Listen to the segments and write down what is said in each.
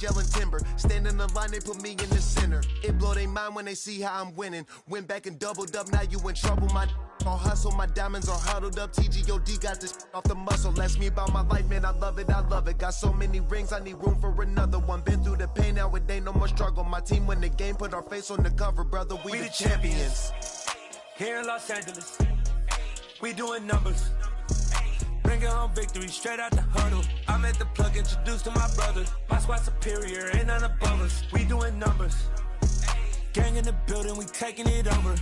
Yelling timber, stand in the line, they put me in the center. It blow their mind when they see how I'm winning. Went back and doubled up, now you in trouble. My all hustle, my diamonds are huddled up. TGOD got this off the muscle. Ask me about my life, man, I love it, I love it. Got so many rings, I need room for another one. Been through the pain, now it ain't no more struggle. My team win the game, put our face on the cover, brother, we the champions. Here in Los Angeles, we doing numbers. Bringing home victory straight out the huddle. I'm at the plug, introduced to my brother. My squad superior, ain't none above us. We doing numbers. Gang in the building, we taking it over.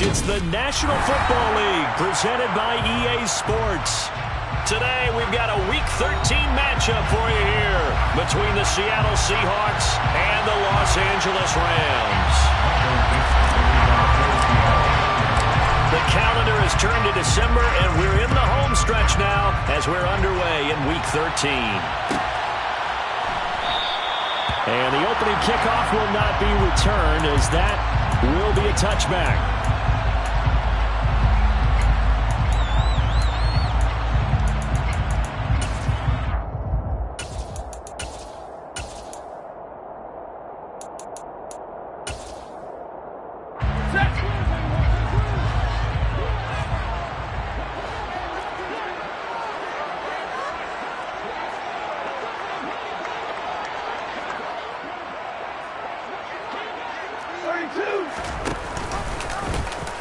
It's the National Football League presented by EA Sports. Today we've got a Week 13 matchup for you here between the Seattle Seahawks and the Los Angeles Rams. The calendar has turned to December and we're in the home stretch now as we're underway in Week 13. And the opening kickoff will not be returned as that will be a touchback.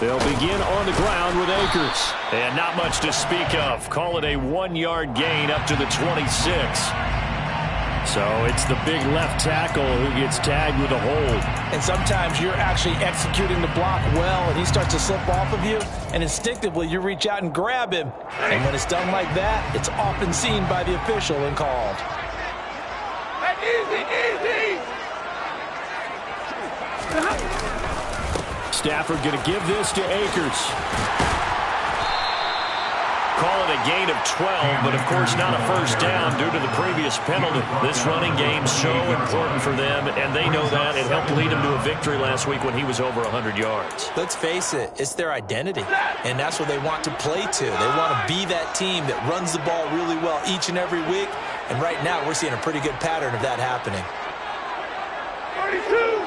They'll begin on the ground with Akers. And not much to speak of. Call it a 1-yard gain up to the 26. So it's the big left tackle who gets tagged with a hold. And sometimes you're actually executing the block well, and he starts to slip off of you, and instinctively you reach out and grab him. And when it's done like that, it's often seen by the official and called. Easy! Stafford going to give this to Akers. Call it a gain of 12, but of course not a first down due to the previous penalty. This running game's so important for them, and they know that. It helped lead them to a victory last week when he was over 100 yards. Let's face it, it's their identity, and that's what they want to play to. They want to be that team that runs the ball really well each and every week, and right now we're seeing a pretty good pattern of that happening. 32!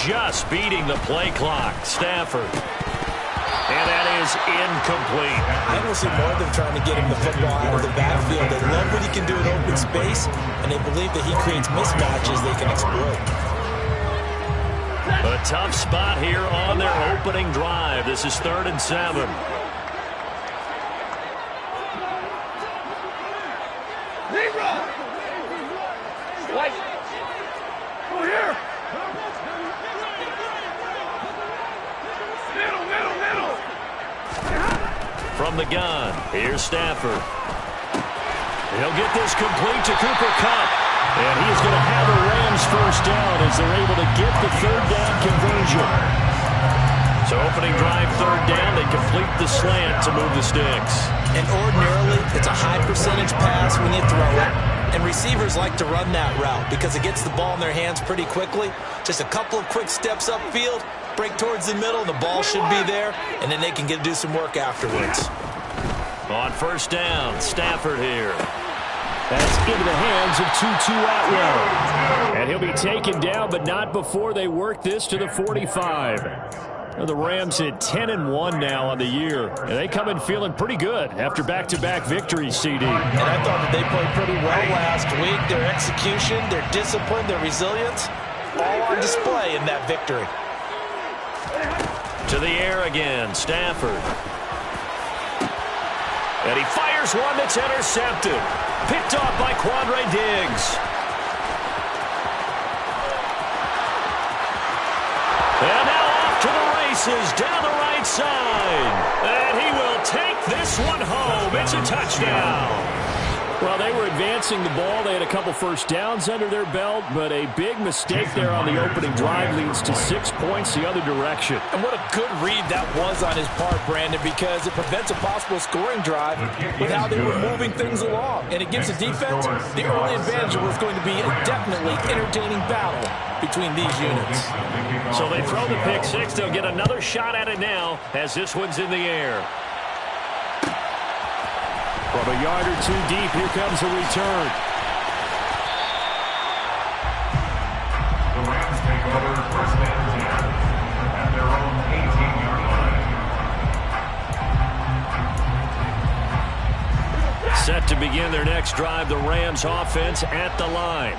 Just beating the play clock. Stafford. And that is incomplete. I will see more of them trying to get him the football out of the backfield. They love what he can do in open space, and they believe that he creates mismatches they can exploit. A tough spot here on their opening drive. This is 3rd and 7. From the gun, here's Stafford. He'll get this complete to Cooper Kupp. And he's going to have a Rams first down as they're able to get the 3rd down conversion. So opening drive, 3rd down, they complete the slant to move the sticks. And ordinarily, it's a high percentage pass when you throw it. And receivers like to run that route because it gets the ball in their hands pretty quickly. Just a couple of quick steps upfield, break towards the middle, the ball should be there, and then they can do some work afterwards. On first down, Stafford here. That's into the hands of Tutu Atwell. And he'll be taken down, but not before they work this to the 45. And the Rams hit 10-1 now on the year. And they come in feeling pretty good after back-to-back victories, CD. And I thought that they played pretty well last week. Their execution, their discipline, their resilience, all on display in that victory. To the air again, Stafford. And he fires one that's intercepted. Picked off by Quandre Diggs. And now off to the races down the right side. And he will take this one home. It's a touchdown. Well, they were advancing the ball. They had a couple first downs under their belt, but a big mistake there on the opening drive leads to 6 points the other direction. And what a good read that was on his part, Brandon, because it prevents a possible scoring drive with how they were moving things along. And it gives the defense the early advantage. Was going to be a definitely entertaining battle between these units. So they throw the pick six. They'll get another shot at it now as this one's in the air. From a yard or two deep, here comes a return. The Rams take over first and 10 at their own 18-yard line. Set to begin their next drive, the Rams offense at the line.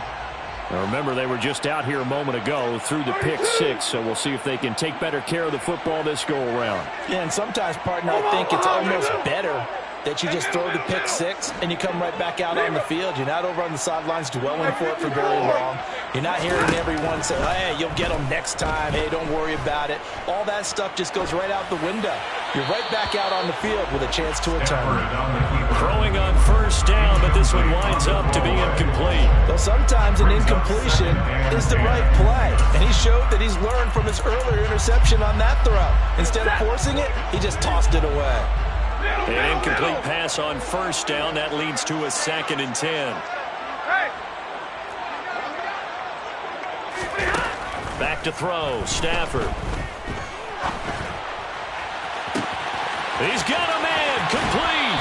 Now remember, they were just out here a moment ago through the pick six, so we'll see if they can take better care of the football this go-around. Yeah, and sometimes, partner, I think it's almost better that you just throw the pick six and you come right back out on the field. You're not over on the sidelines dwelling for it for very long. You're not hearing everyone say, hey, you'll get them next time. Hey, don't worry about it. All that stuff just goes right out the window. You're right back out on the field with a chance to return. Throwing on first down, but this one winds up to be incomplete. Well, sometimes an incompletion is the right play. And he showed that he's learned from his earlier interception on that throw. Instead of forcing it, he just tossed it away. An incomplete pass on first down. That leads to a 2nd and 10. Back to throw. Stafford. He's got a man. Complete.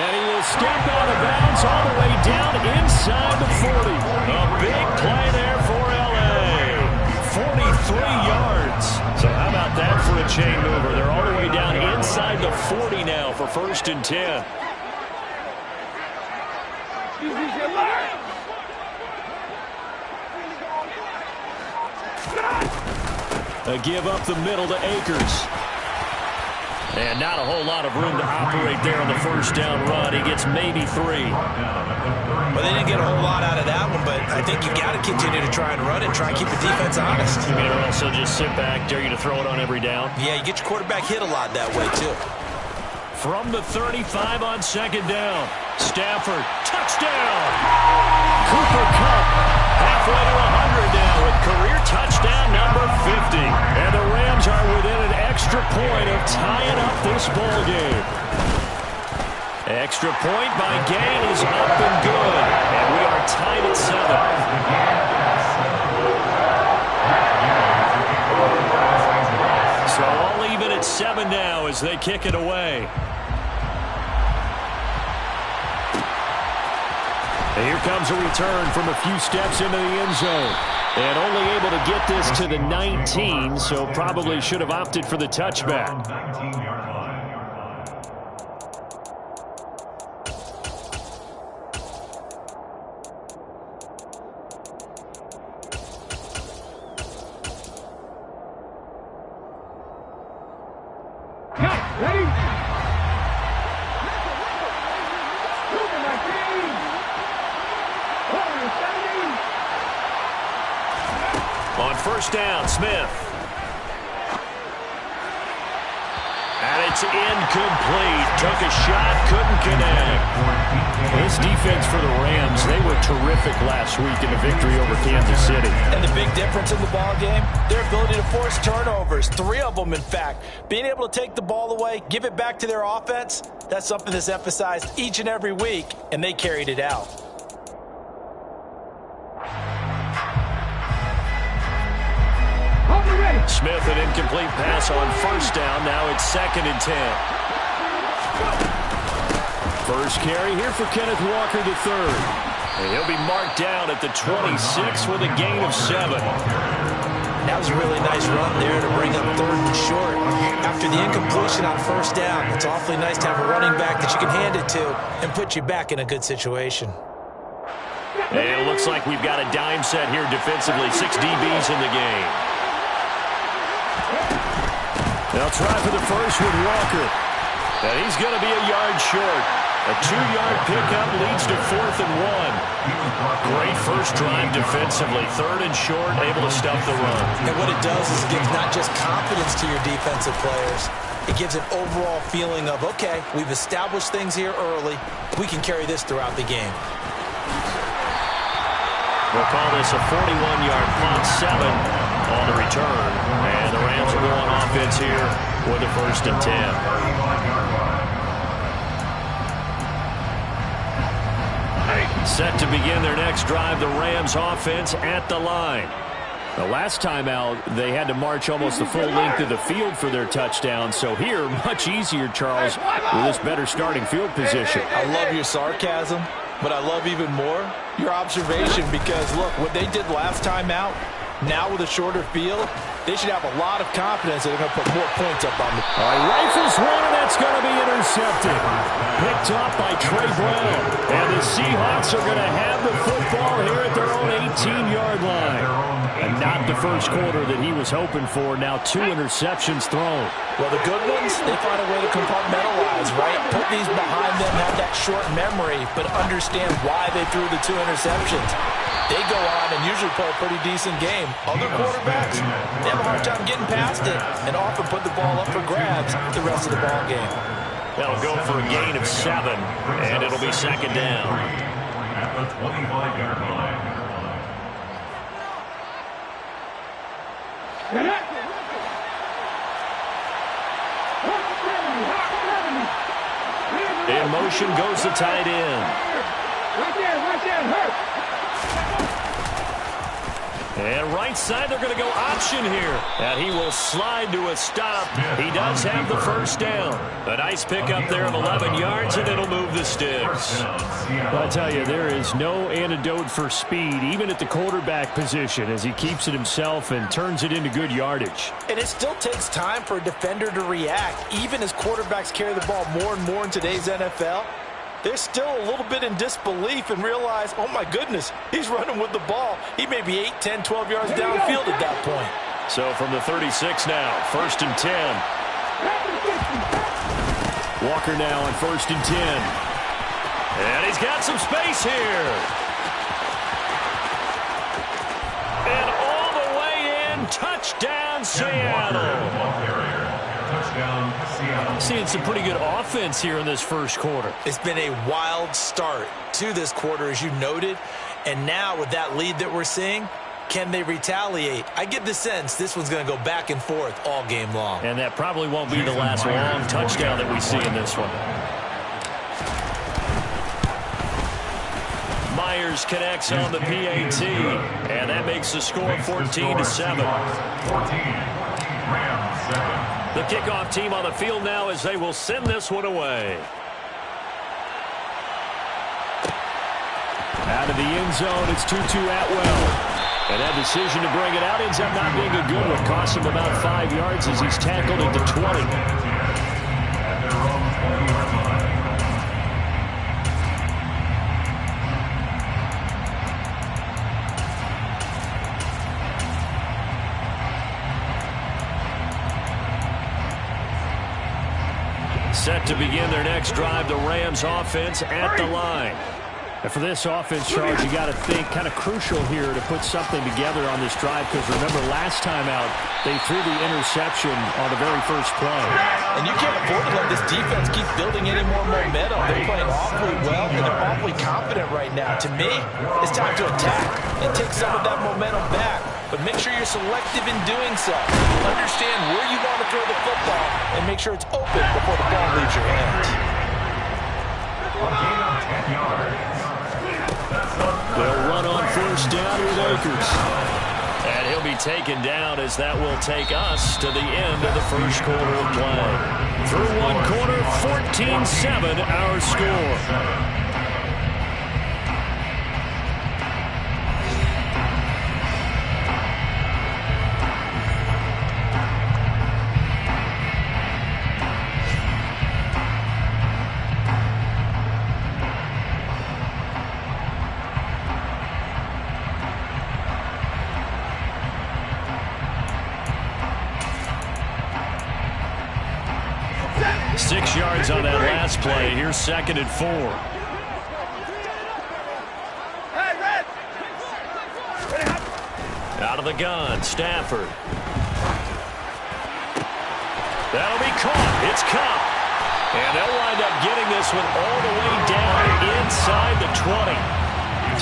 And he will step out of bounds all the way down inside the 40. A big play there for L.A. 43 yards. So how about that for a chain mover? They're all the way down inside the 40 now for 1st and 10. A give up the middle to Akers. And not a whole lot of room to operate there on the first down run. He gets maybe 3. Well, they didn't get a whole lot out of that one, but I think you got to continue to try and run and try and keep the defense honest. You mean also just sit back, dare you to throw it on every down? Yeah, you get your quarterback hit a lot that way, too. From the 35 on 2nd down. Stafford, touchdown! Cooper Kupp halfway to 100 now with career touchdown number 50. And the Rams are within an extra point of tying up this ball game. Extra point by Gain is up and good. And we are tied at 7. So all even at 7 now as they kick it away. And here comes a return from a few steps into the end zone. And only able to get this to the 19, so probably should have opted for the touchback. 19-yard line. On first down, Smith. And it's incomplete. Took a shot, couldn't connect. This defense for the Rams, they were terrific last week in the victory over Kansas City. And the big difference in the ball game, their ability to force turnovers, 3 of them in fact. Being able to take the ball away, give it back to their offense, that's something that's emphasized each and every week, and they carried it out. Smith, an incomplete pass on first down. Now it's 2nd and 10. First carry here for Kenneth Walker III. And he'll be marked down at the 26 with a gain of 7. That was a really nice run there to bring up 3rd and short. After the incompletion on first down, it's awfully nice to have a running back that you can hand it to and put you back in a good situation. And it looks like we've got a dime set here defensively. 6 DBs in the game. They'll try for the first with Walker. And he's going to be a yard short. A 2-yard pickup leads to 4th and 1. Great first drive defensively. 3rd and short, able to stop the run. And what it does is it gives not just confidence to your defensive players, It gives an overall feeling of, okay, we've established things here early. We can carry this throughout the game. We'll call this a 41-yard punt, 7 on the return. And the Rams will go on offense here with a 1st and 10. Set to begin their next drive, the Rams offense at the line. The last time out, they had to march almost the full length of the field for their touchdown. So here, much easier, Charles, with this better starting field position. I love your sarcasm, but I love even more your observation because, look, what they did last time out, now with a shorter field, they should have a lot of confidence that they're going to put more points up on the... All right, rifles one, and that's going to be intercepted. Picked up by Trey Brown. And the Seahawks are going to have the football here at their own 18-yard line. And not the first quarter that he was hoping for. Now 2 interceptions thrown. Well, the good ones, they find a way to compartmentalize, right? Put these behind them, have that short memory, but understand why they threw the 2 interceptions. They go on and usually play a pretty decent game. Other quarterbacks, they have a hard time getting past it and often put the ball up for grabs the rest of the ball game. That'll go for a gain of 7, and it'll be 2nd down. At the 25-yard line. In motion goes the tight end. Right there, hurt. And right side, they're going to go option here. And he will slide to a stop. He does have the 1st down. A nice pickup there of 11 yards, and it'll move the sticks. I tell you, there is no antidote for speed, even at the quarterback position, as he keeps it himself and turns it into good yardage. And it still takes time for a defender to react. Even as quarterbacks carry the ball more and more in today's NFL, they're still a little bit in disbelief and realize, oh my goodness, he's running with the ball. He may be 8, 10, 12 yards downfield at that point. So from the 36 now, 1st and 10. Walker now on 1st and 10. And he's got some space here. And all the way in, touchdown Seattle. Seeing some pretty good offense here in this first quarter. It's been a wild start to this quarter, as you noted. And now with that lead that we're seeing, can they retaliate? I get the sense this one's going to go back and forth all game long. And that probably won't be the last long touchdown that we see in this one. Myers connects on the PAT. And that makes the score 14-7. The kickoff team on the field now as they will send this one away. Out of the end zone, it's Tutu Atwell. And that decision to bring it out ends up not being a good one. Costs him about 5 yards as he's tackled at the 20. Set to begin their next drive, the Rams offense at the line. And for this offense, Charles, you got to think kind of crucial here to put something together on this drive, because remember last time out, they threw the interception on the very first play. And you can't afford to let this defense keep building any more momentum. They're playing awfully well, and they're awfully confident right now. To me, it's time to attack and take some of that momentum back. But make sure you're selective in doing so. Understand where you want to throw the football and make sure it's open before the ball leaves your hands. They'll run on 1st down with Akers. And he'll be taken down as that will take us to the end of the first quarter of play. Through one quarter, 14-7 our score. 6 yards on that last play. Here's 2nd and 4. Out of the gun, Stafford. That'll be caught. It's Cup. And they'll wind up getting this one all the way down inside the 20.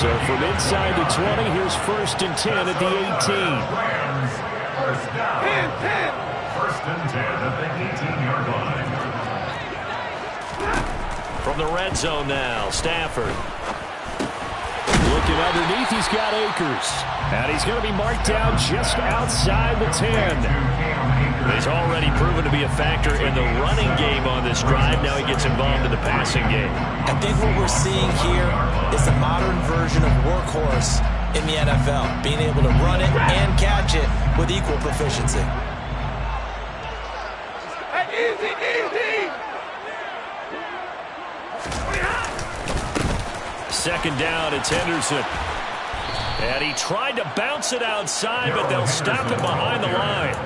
So from inside the 20, here's 1st and 10 at the 18. Rams, first down. 10. 1st and 10 at the 18-yard line. From the red zone now, Stafford. Looking underneath, he's got Akers. And he's going to be marked down just outside the 10. He's already proven to be a factor in the running game on this drive. Now he gets involved in the passing game. I think what we're seeing here is a modern version of workhorse in the NFL, being able to run it and catch it with equal proficiency. Easy. 2nd down, it's Henderson. And he tried to bounce it outside, but they'll stop him behind the line.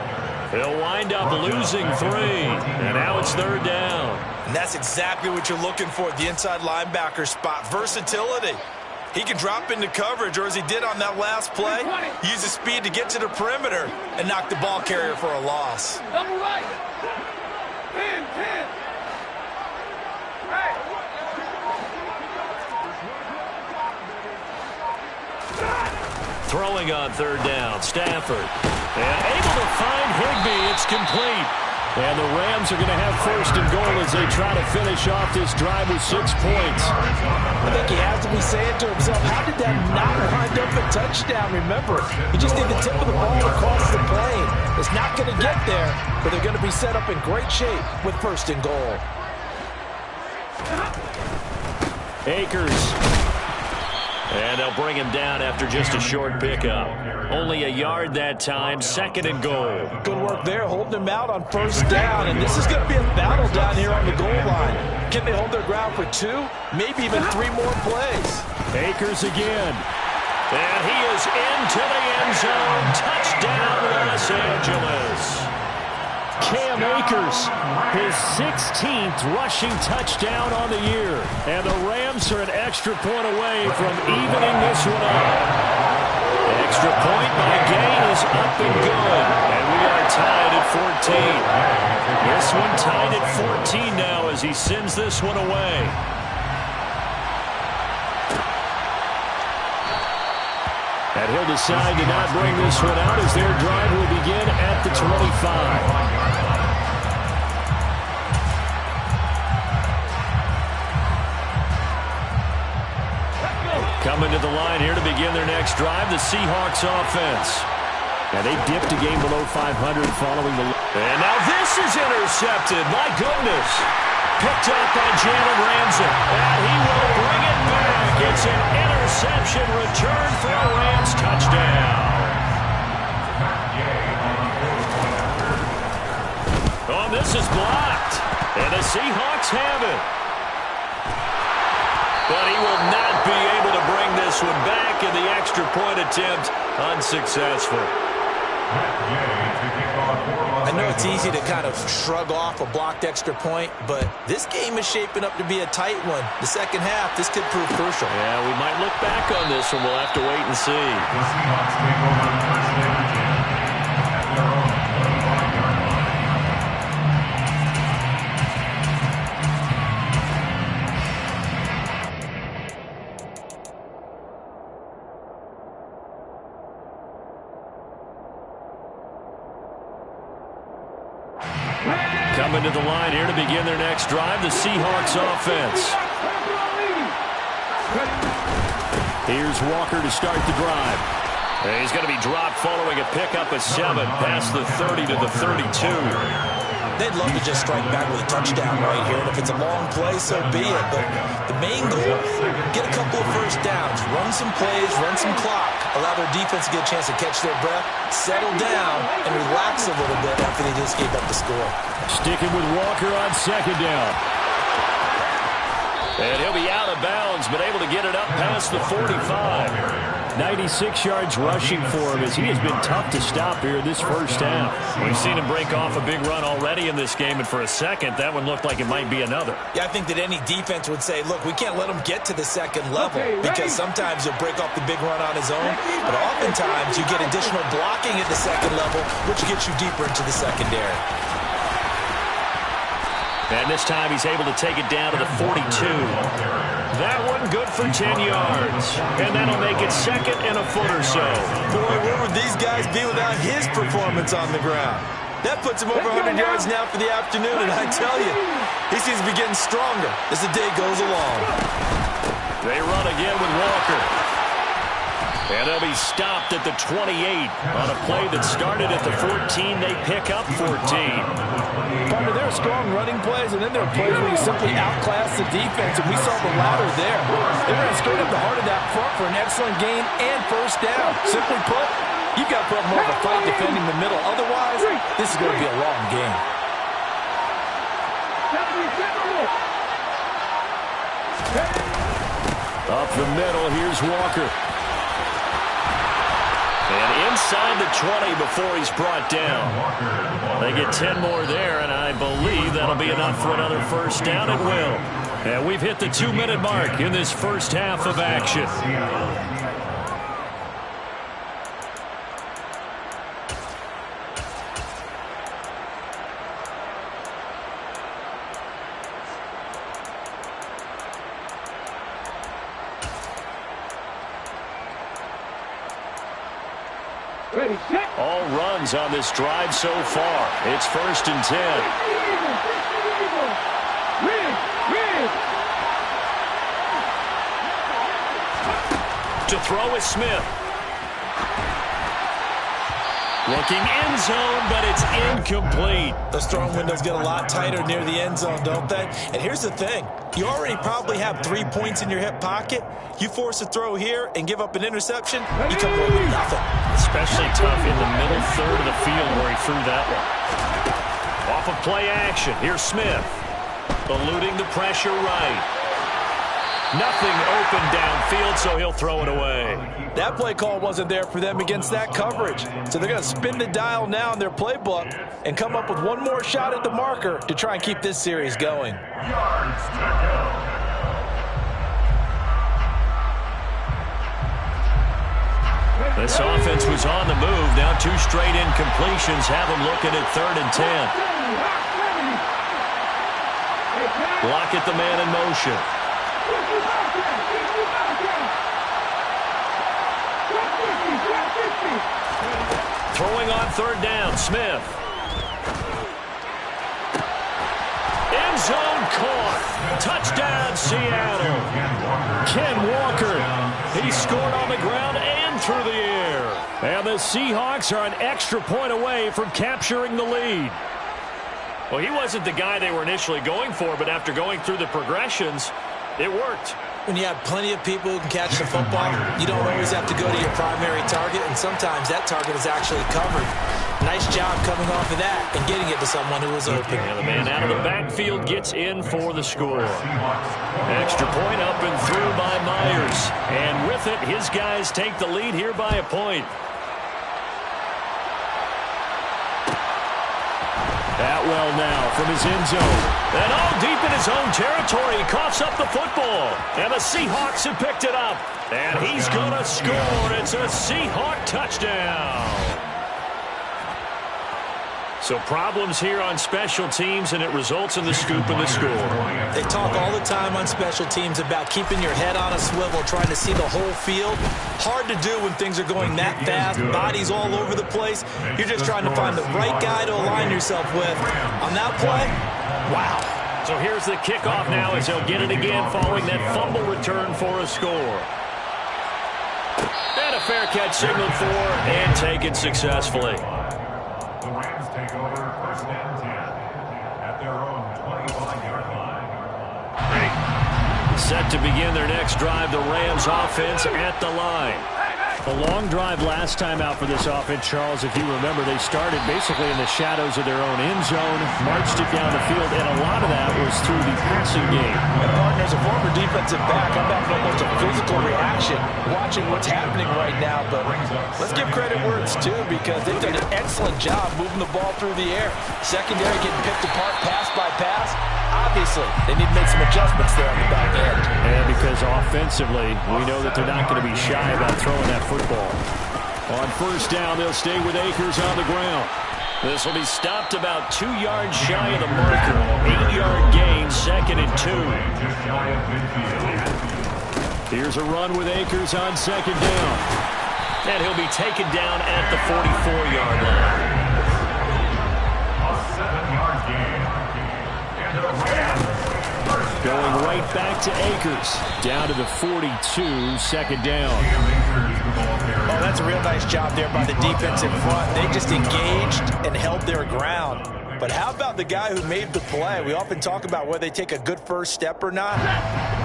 He'll wind up losing 3. And now it's 3rd down. And that's exactly what you're looking for at the inside linebacker spot. Versatility. He can drop into coverage, or as he did on that last play, use his speed to get to the perimeter and knock the ball carrier for a loss. Double right. 10. Hey. Throwing on 3rd down, Stafford. And able to find Higbee. It's complete. And the Rams are going to have 1st and goal as they try to finish off this drive with 6 points. I think he has to be saying to himself, how did that not wind up a touchdown? Remember, he just need the tip of the ball across the plane. It's not going to get there, but they're going to be set up in great shape with 1st and goal. Akers. And they'll bring him down after just a short pickup. Only a yard that time, 2nd and goal. Good work there, holding him out on 1st down. And this is going to be a battle down here on the goal line. Can they hold their ground for 2, maybe even 3 more plays? Akers again. And he is into the end zone. Touchdown, Los Angeles. Cam Akers, his 16th rushing touchdown on the year. And the Rams are an extra point away from evening this one up. The extra point by Gain is up and good. And we are tied at 14. This one tied at 14 now as he sends this one away. And he'll decide to not bring this one out as their drive will begin at the 25. Coming to the line here to begin their next drive, the Seahawks offense. And they dipped a game below 500 following the... And now this is intercepted. My goodness. Picked up by Jalen Ramsey. And he will bring it back. It's an interception return for a Rams touchdown. Oh, this is blocked. And the Seahawks have it. But he will not be able to bring this one back, and the extra point attempt unsuccessful. I know it's easy to kind of shrug off a blocked extra point, but this game is shaping up to be a tight one. The second half, this could prove crucial. Yeah, we might look back on this one. We'll have to wait and see. The Seahawks take over first and 10 at their own 25-yard line. Coming to the line here to begin their next drive, the Seahawks offense. Here's Walker to start the drive. And he's going to be dropped following a pickup of 7 past the 30 to the 32. They'd love to just strike back with a touchdown right here, and if it's a long play, so be it. But the main goal, get a couple of first downs, run some plays, run some clock, allow their defense to get a chance to catch their breath, settle down, and relax a little bit after they just gave up the score. Sticking with Walker on 2nd down. And he'll be out of bounds, but able to get it up past the 45. 96 yards rushing for him as he has been tough to stop here this first half. We've seen him break off a big run already in this game, and for a second, that one looked like it might be another. Yeah, I think that any defense would say, look, we can't let him get to the second level because sometimes he'll break off the big run on his own, but oftentimes you get additional blocking at the second level, which gets you deeper into the secondary. And this time he's able to take it down to the 42. That one good for 10 yards. And that'll make it second and a foot or so. Boy, where would these guys be without his performance on the ground? That puts him over 100 yards now for the afternoon, and I tell you, he seems to be getting stronger as the day goes along. They run again with Walker. And they'll be stopped at the 28 on a play that started at the 14. They pick up 14. Partner, there are strong running plays, and then there are plays where you simply outclass the defense, and we saw the latter there. They ran straight up the heart of that front for an excellent gain and first down. Simply put, you've got to put more of a fight defending the middle. Otherwise, this is going to be a long game. Up the middle, here's Walker. And inside the 20 before he's brought down. They get 10 more there, and I believe that'll be enough for another first down. It will. And we've hit the 2-minute mark in this first half of action. All runs on this drive so far. It's 1st and 10. To throw is Smith. Looking end zone, but it's incomplete. Those throwing windows get a lot tighter near the end zone, don't they? And here's the thing. You already probably have 3 points in your hip pocket. You force a throw here and give up an interception, you come away with nothing. Especially tough in the middle third of the field where he threw that one. Off of play action, here's Smith. Eluding the pressure right. Nothing open downfield, so he'll throw it away. That play call wasn't there for them against that coverage. So they're going to spin the dial now in their playbook and come up with one more shot at the marker to try and keep this series going. Yards to go. This offense was on the move. Now 2 straight incompletions have them looking at 3rd and 10. Lockett, the man in motion. Throwing on 3rd down, Smith. End zone caught. Touchdown, Seattle. Ken Walker. He scored on the ground and through the air. And the Seahawks are an extra point away from capturing the lead. Well, he wasn't the guy they were initially going for, but after going through the progressions, it worked. When you have plenty of people who can catch the football, you don't always have to go to your primary target, and sometimes that target is actually covered. Nice job coming off of that and getting it to someone who was open. And the man out of the backfield gets in for the score. Extra point up and through by Myers. And with it, his guys take the lead here by a point. Atwell now from his end zone. And all deep in his own territory, he coughs up the football. And the Seahawks have picked it up. And he's going to score. It's a Seahawk touchdown. So problems here on special teams, and it results in the scoop and the score. They talk all the time on special teams about keeping your head on a swivel, trying to see the whole field. Hard to do when things are going that fast, bodies all over the place. You're just trying to find the right guy to align yourself with. On that play, wow. So here's the kickoff now as they'll get it again following that fumble return for a score. And a fair catch signaled for and taken successfully. The Rams take over 1st and 10 at their own 21-yard line. Set to begin their next drive, the Rams offense at the line. A long drive last time out for this offense, Charles. If you remember, they started basically in the shadows of their own end zone, marched it down the field, and a lot of that was through the passing game. And partner, as a former defensive back, I'm having almost a physical reaction watching what's happening right now. But let's give credit where it's due, because they've done an excellent job moving the ball through the air. Secondary getting picked apart pass by pass. Obviously, they need to make some adjustments there on the back end. And because offensively, we know that they're not going to be shy about throwing that football. On 1st down, they'll stay with Akers on the ground. This will be stopped about 2 yards shy of the marker. 8-yard gain, 2nd and 2. Here's a run with Akers on 2nd down. And he'll be taken down at the 44-yard line. A 7-yard gain. And the Rams. Going right back to Akers. Down to the 42, 2nd down. Oh, that's a real nice job there by the defense in front. They just engaged and held their ground. But how about the guy who made the play? We often talk about whether they take a good first step or not.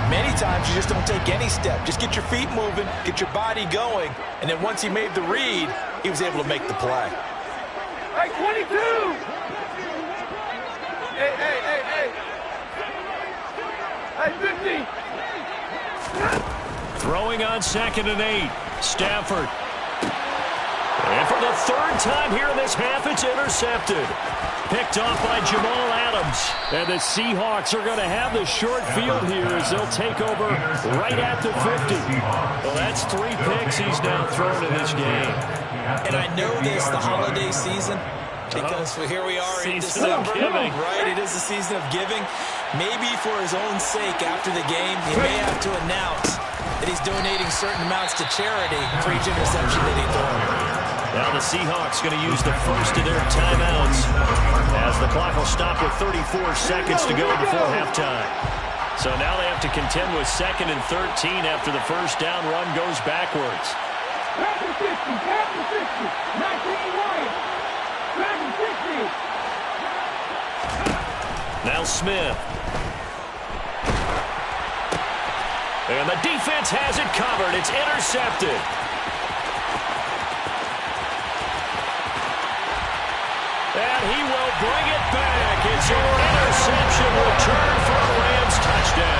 Many times you just don't take any step. Just get your feet moving, get your body going, and then once he made the read, he was able to make the play. Hey, 22! Hey, hey, hey, hey! Hey, 50! Throwing on 2nd and 8. Stafford. And for the 3rd time here in this half, it's intercepted. Picked off by Jamal Adams. And the Seahawks are going to have the short field here as they'll take over right at the 50. Well, that's 3 picks he's now thrown in this game. And I know this, the holiday season, because here we are in Season of December. giving. Right, it is the season of giving. Maybe for his own sake after the game, he may have to announce that he's donating certain amounts to charity for each interception that he throws. Now the Seahawks going to use the first of their timeouts as the clock will stop with 34 seconds to go before halftime. So now they have to contend with 2nd and 13 after the first down run goes backwards. Back to 50, back to 50, 19 Wyatt, back to 50. Now Smith. And the defense has it covered. It's intercepted. And he will bring it back. It's an interception return for a Rams touchdown.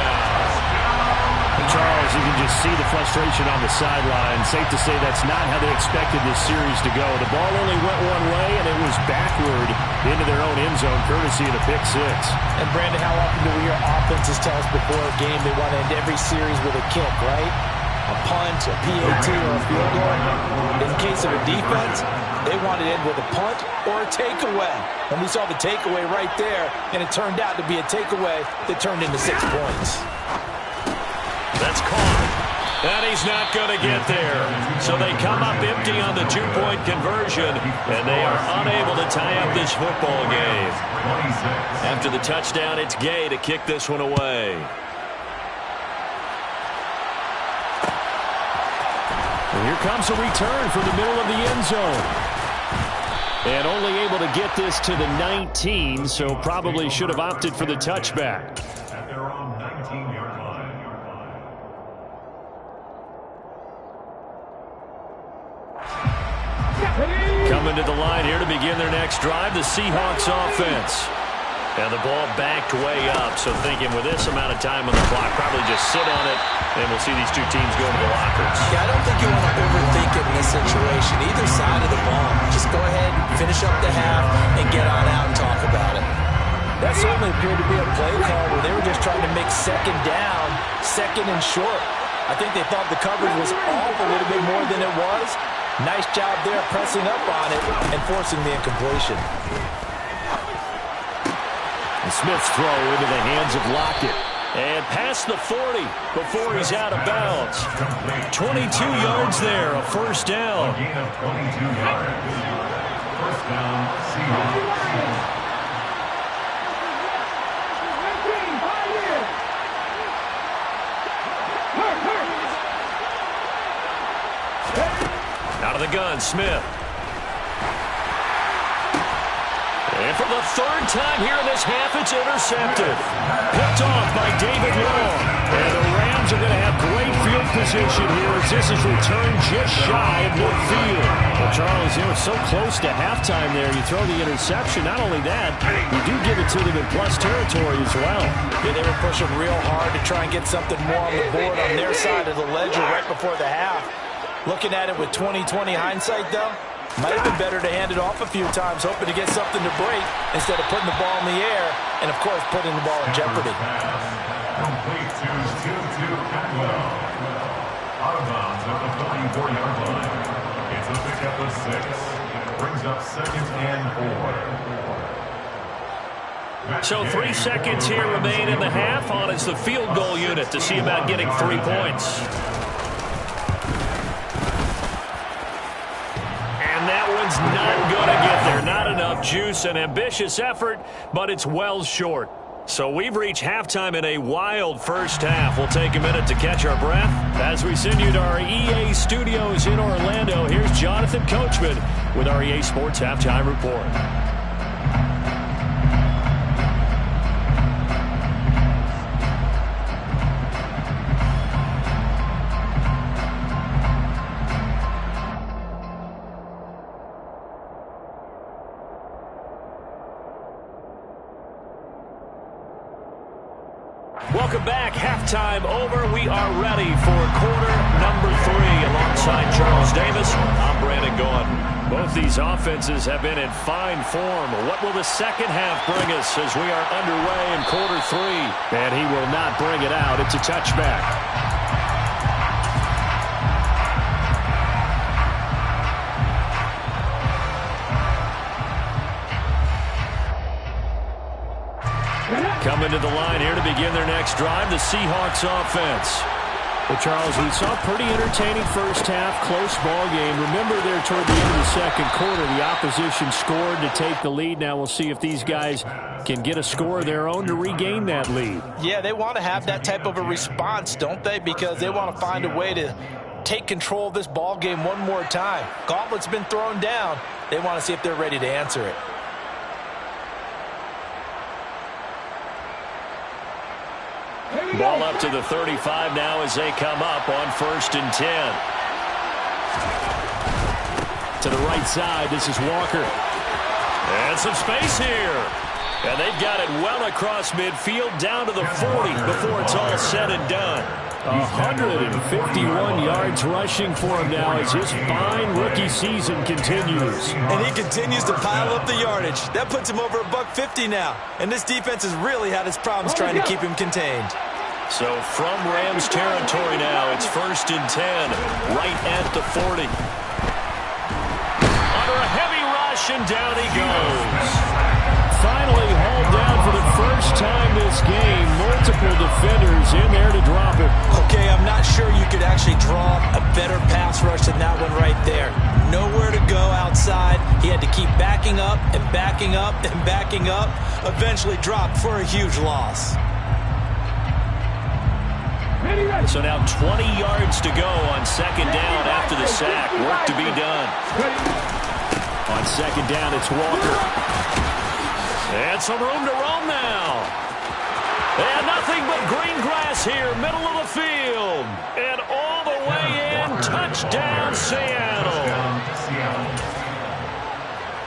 Charles, you can just see the frustration on the sideline. Safe to say that's not how they expected this series to go. The ball only went one way, and it was backward into their own end zone, courtesy of the pick 6. And, Brandon, how often do we hear offenses tell us before a game they want to end every series with a kick, right? A punt, a PAT, or a field goal. In the case of a defense, they want to end with a punt or a takeaway. And we saw the takeaway right there, and it turned out to be a takeaway that turned into 6 points. That's caught. And he's not going to get there. So they come up empty on the 2-point conversion, and they are unable to tie up this football game. After the touchdown, it's Gay to kick this one away. And here comes a return from the middle of the end zone. And only able to get this to the 19, so probably should have opted for the touchback. At their own 19-yard line. Coming to the line here to begin their next drive, the Seahawks offense. And the ball backed way up, so thinking with this amount of time on the clock, probably just sit on it, and we'll see these two teams go to the lockers. Yeah, I don't think you want to overthink it in this situation. Either side of the ball. Just go ahead, finish up the half, and get on out and talk about it. That certainly appeared to be a play call where they were just trying to make 2nd down, 2nd and short. I think they thought the coverage was off a little bit more than it was. Nice job there pressing up on it and forcing the incompletion. And Smith's throw into the hands of Lockett. And past the 40 before he's out of bounds. 22 yards there, a first down. A gain of 22 yards. First down, Seahawks. Out of the gun, Smith. And for the 3rd time here in this half, it's intercepted. Picked off by David Long. And the Rams are going to have great field position here as this is returned just shy of midfield. Well, Charles, it was so close to halftime there. You throw the interception. Not only that, you do give it to them in plus territory as well. Yeah, they were pushing real hard to try and get something more on the board on their side of the ledger right before the half. Looking at it with 20/20 hindsight, though, might have been better to hand it off a few times, hoping to get something to break instead of putting the ball in the air and, of course, putting the ball in jeopardy. Complete to Tutu Atwell. Out of bounds at the 34-yard line. It's a pickup of 6. Brings up 2nd and 4. So 3 seconds here remain in the half. On is the field goal unit to see about getting 3 points. And that one's not going to get there. Not enough juice. An ambitious effort, but it's well short. So we've reached halftime in a wild first half. We'll take a minute to catch our breath. As we send you to our EA studios in Orlando, here's Jonathan Coachman with our EA Sports Halftime Report. Welcome back. Halftime over. We are ready for quarter number 3. Alongside Charles Davis, I'm Brandon Gaudin. Both these offenses have been in fine form. What will the second half bring us as we are underway in quarter 3? And he will not bring it out. It's a touchback. Coming to the line here to begin their next drive, the Seahawks offense. Well, Charles, we saw a pretty entertaining first half, close ball game. Remember there toward the end of the second quarter, the opposition scored to take the lead. Now we'll see if these guys can get a score of their own to regain that lead. Yeah, they want to have that type of a response, don't they? Because they want to find a way to take control of this ball game one more time. Gauntlet's been thrown down. They want to see if they're ready to answer it. Ball up to the 35 now as they come up on 1st and 10. To the right side, this is Walker. And some space here. And they've got it well across midfield down to the 40 before it's all said and done. 151 yards rushing for him now as his fine rookie season continues. And he continues to pile up the yardage. That puts him over $150 now. And this defense has really had its problems trying to keep him contained. So from Rams territory now, it's 1st and 10, right at the 40. Under a heavy rush, and down he goes. Finally hauled down for the first time this game. Multiple defenders in there to drop it. Okay, I'm not sure you could actually draw a better pass rush than that one right there. Nowhere to go outside. He had to keep backing up and backing up and backing up. Eventually dropped for a huge loss. So now 20 yards to go on 2nd down after the sack. Work to be done. On 2nd down, it's Walker. And some room to roam now. And nothing but green grass here, middle of the field. And all the way in, touchdown Seattle.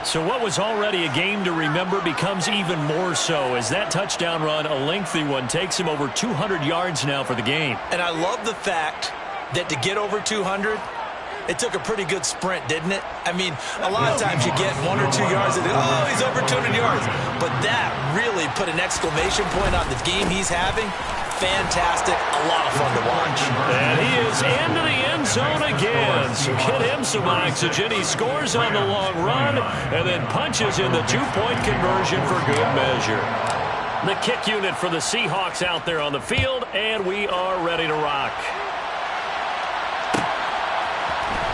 So what was already a game to remember becomes even more so as that touchdown run, a lengthy one, takes him over 200 yards now for the game. And I love the fact that to get over 200, it took a pretty good sprint, didn't it? I mean, a lot of times you get 1 or 2 yards and oh, he's over 200 yards. But that really put an exclamation point on the game he's having. Fantastic. A lot of fun to watch. And he is into the end zone again. So get him some oxygen. He scores on the long run and then punches in the 2-point conversion for good measure. The kick unit for the Seahawks out there on the field, and we are ready to rock.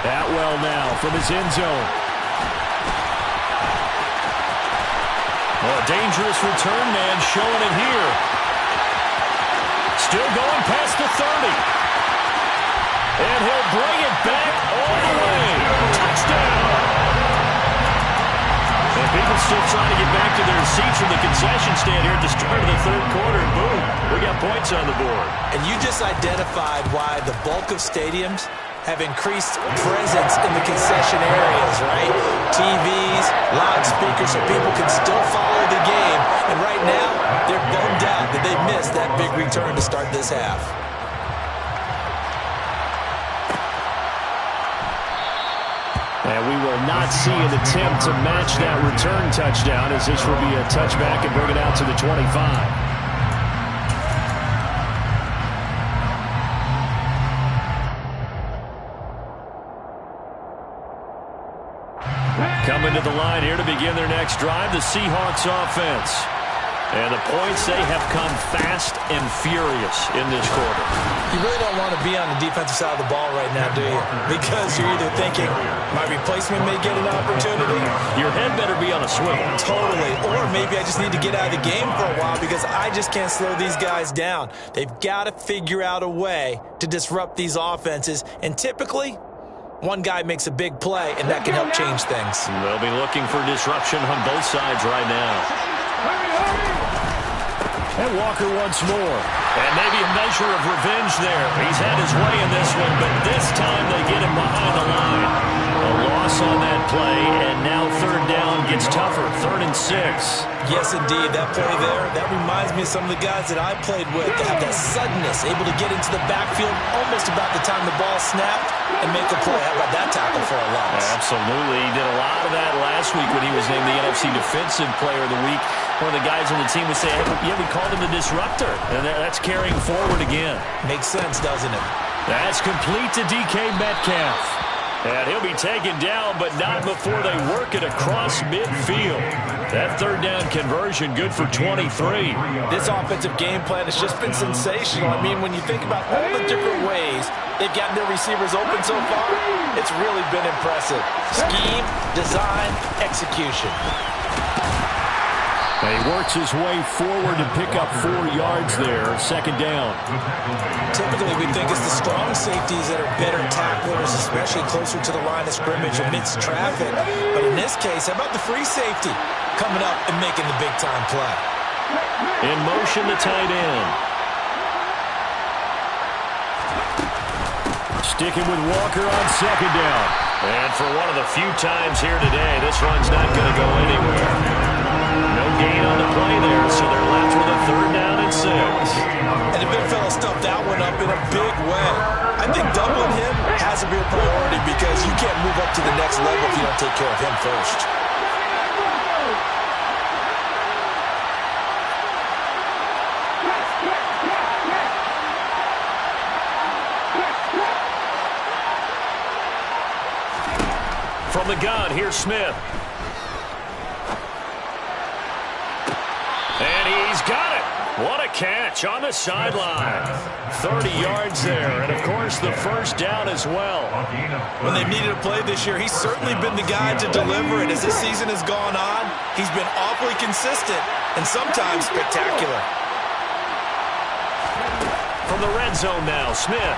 Atwell now from his end zone. Well, a dangerous return man showing it here. Still going past the 30. And he'll bring it back all the way. Touchdown. And people still trying to get back to their seats from the concession stand here at the start of the 3rd quarter. Boom, we got points on the board. And you just identified why the bulk of stadiums have increased presence in the concession areas, right? TVs, loudspeakers, so people can still follow the game. And right now, they're bummed out that they missed that big return to start this half. And we will not see an attempt to match that return touchdown, as this will be a touchback and bring it out to the 25. Coming to the line here to begin their next drive, the Seahawks offense. And the points, they have come fast and furious in this quarter. You really don't want to be on the defensive side of the ball right now, do you? Because you're either thinking, my replacement may get an opportunity. Your head better be on a swivel. Totally. Or maybe I just need to get out of the game for a while because I just can't slow these guys down. They've got to figure out a way to disrupt these offenses. And typically, one guy makes a big play, and that can help change things. They'll be looking for disruption on both sides right now. And Walker once more. And maybe a measure of revenge there. He's had his way in this one, but this time they get him behind the line. A loss on that play, and now third down gets tougher. 3rd and 6. Yes, indeed. That play there, that reminds me of some of the guys that I played with that have that suddenness, able to get into the backfield almost about the time the ball snapped and make a play. How about that tackle for a loss? Absolutely. He did a lot of that last week when he was named the NFC Defensive Player of the Week. One of the guys on the team would say, yeah, we called him the disruptor. And that's carrying forward again. Makes sense, doesn't it? That's complete to DK Metcalf. And he'll be taken down, but not before they work it across midfield. That third down conversion good for 23. This offensive game plan has just been sensational. I mean, when you think about all the different ways they've gotten their receivers open so far, it's really been impressive. Scheme, design, execution. And he works his way forward to pick up 4 yards there. 2nd down. Typically, we think it's the strong safeties that are better tacklers, especially closer to the line of scrimmage amidst traffic. But in this case, how about the free safety coming up and making the big-time play? In motion, the tight end. Sticking with Walker on 2nd down. And for one of the few times here today, this run's not going to go anywhere. No gain on the play there, so they're left with a 3rd down and 6. And the big fella stuffed that one up in a big way. I think doubling him has to be a priority because you can't move up to the next level if you don't take care of him first. From the gun, here's Smith. And he's got it. What a catch on the sideline. 30 yards there, and of course the first down as well. When they've needed a play this year, he's certainly been the guy to deliver it. As this season has gone on, he's been awfully consistent and sometimes spectacular. From the red zone now, Smith.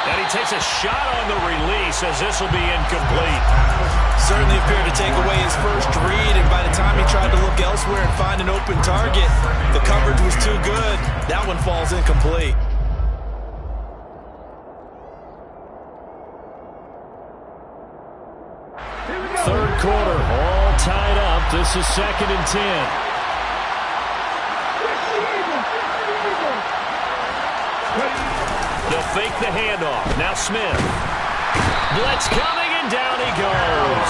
And he takes a shot on the release as this will be incomplete. Certainly appeared to take away his first read, and by the time he tried to look elsewhere and find an open target, the coverage was too good. That one falls incomplete. Third quarter, all tied up. This is 2nd and 10. They'll fake the handoff. Now Smith. Blitz coming, and down he goes.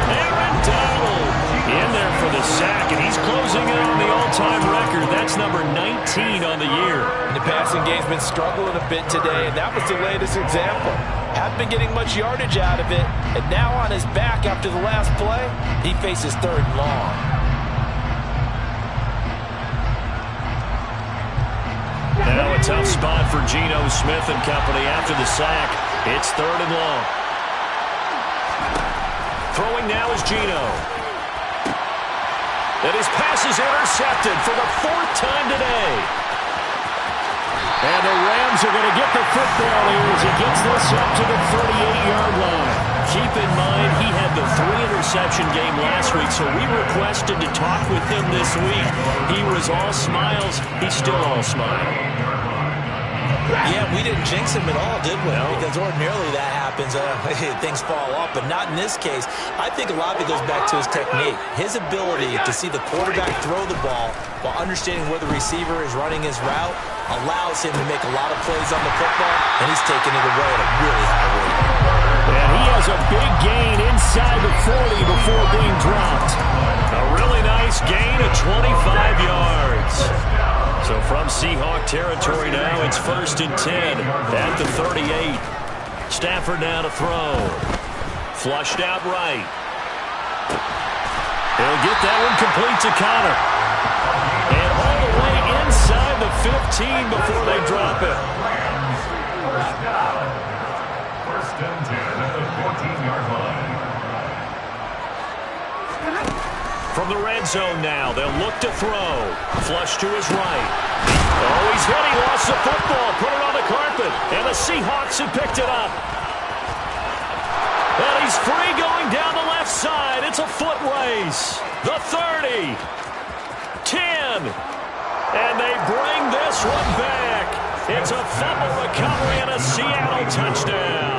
Aaron Donald in there for the sack, and he's closing in on the all-time record. That's number 19 on the year. And the passing game's been struggling a bit today, and that was the latest example. Haven't been getting much yardage out of it, and now on his back after the last play, he faces 3rd and long. Now a tough spot for Geno Smith and company after the sack. It's 3rd and long. Throwing now is Geno. And his pass is intercepted for the 4th time today. And the Rams are going to get the football here as he gets this up to the 38-yard line. Keep in mind, he had the 3-interception game last week, so we requested to talk with him this week. He was all smiles. He's still all smile. Yeah, we didn't jinx him at all, did we? No. Because ordinarily that happens. Things fall off, but not in this case. I think a lot of it goes back to his technique. His ability to see the quarterback throw the ball while understanding where the receiver is running his route allows him to make a lot of plays on the football, and he's taking it away at a really high rate. And he has a big gain inside the 40 before being dropped. A really nice gain of 25 yards. So from Seahawk territory now, it's 1st and 10 at the 38. Stafford now to throw. Flushed out right. He'll get that one complete to Connor. And all the way inside the 15 before they drop it. First and 10 at the 14-yard line. From the red zone now, they'll look to throw. Flush to his right. Oh, he's hit. He lost the football. Put it on the carpet. And the Seahawks have picked it up. And he's free going down the left side. It's a foot race. The 30. 10. And they bring this one back. It's a fumble recovery and a Seattle touchdown.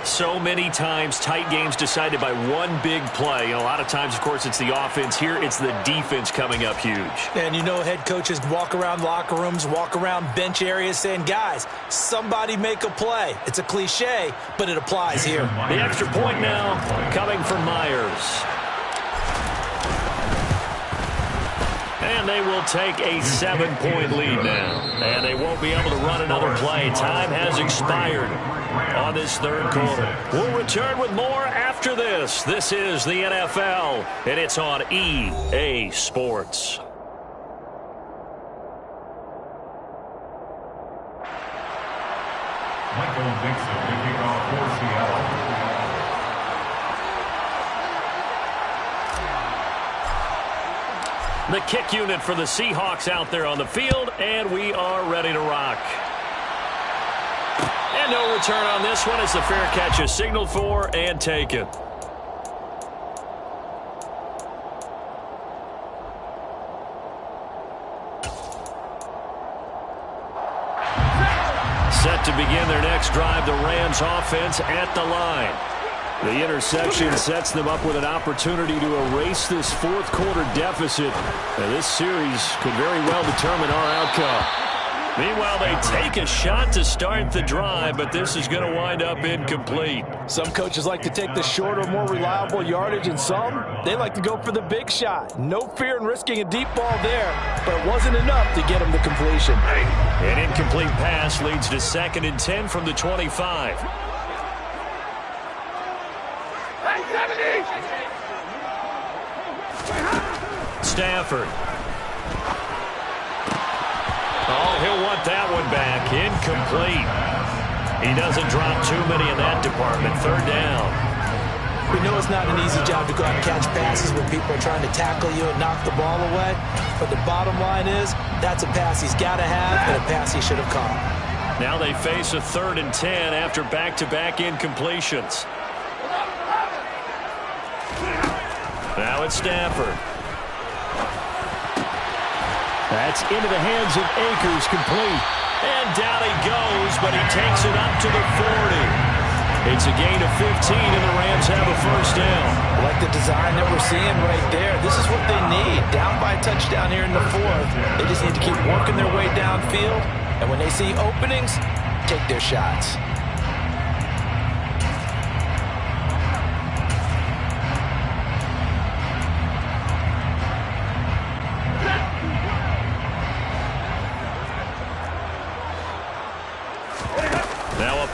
So many times, tight games decided by one big play. And a lot of times, of course, it's the offense. Here, it's the defense coming up huge. And you know head coaches walk around locker rooms, walk around bench areas saying, guys, somebody make a play. It's a cliche, but it applies here. The extra point now coming from Myers. And they will take a 7-point lead now. And they won't be able to run another play. Time has expired on this third quarter. We'll return with more after this. This is the NFL, and it's on EA Sports. Michael Dixon making off for Seattle. The kick unit for the Seahawks out there on the field, and we are ready to rock. And no return on this one as the fair catch is signaled for and taken. Set to begin their next drive, the Rams offense at the line. The interception sets them up with an opportunity to erase this fourth quarter deficit. And this series could very well determine our outcome. Meanwhile, they take a shot to start the drive, but this is going to wind up incomplete. Some coaches like to take the shorter, more reliable yardage, and some, they like to go for the big shot. No fear in risking a deep ball there, but it wasn't enough to get him to completion. An incomplete pass leads to 2nd and 10 from the 25. Stafford. Oh, he'll want that one back. Incomplete. He doesn't drop too many in that department. 3rd down. We know it's not an easy job to go out and catch passes when people are trying to tackle you and knock the ball away. But the bottom line is, that's a pass he's got to have and a pass he should have caught. Now they face a 3rd and 10 after back-to-back incompletions. Now it's Stafford. That's into the hands of Akers, complete. And down he goes, but he takes it up to the 40. It's a gain of 15, and the Rams have a 1st down. Like the design that we're seeing right there, this is what they need. Down by a touchdown here in the 4th. They just need to keep working their way downfield. And when they see openings, take their shots.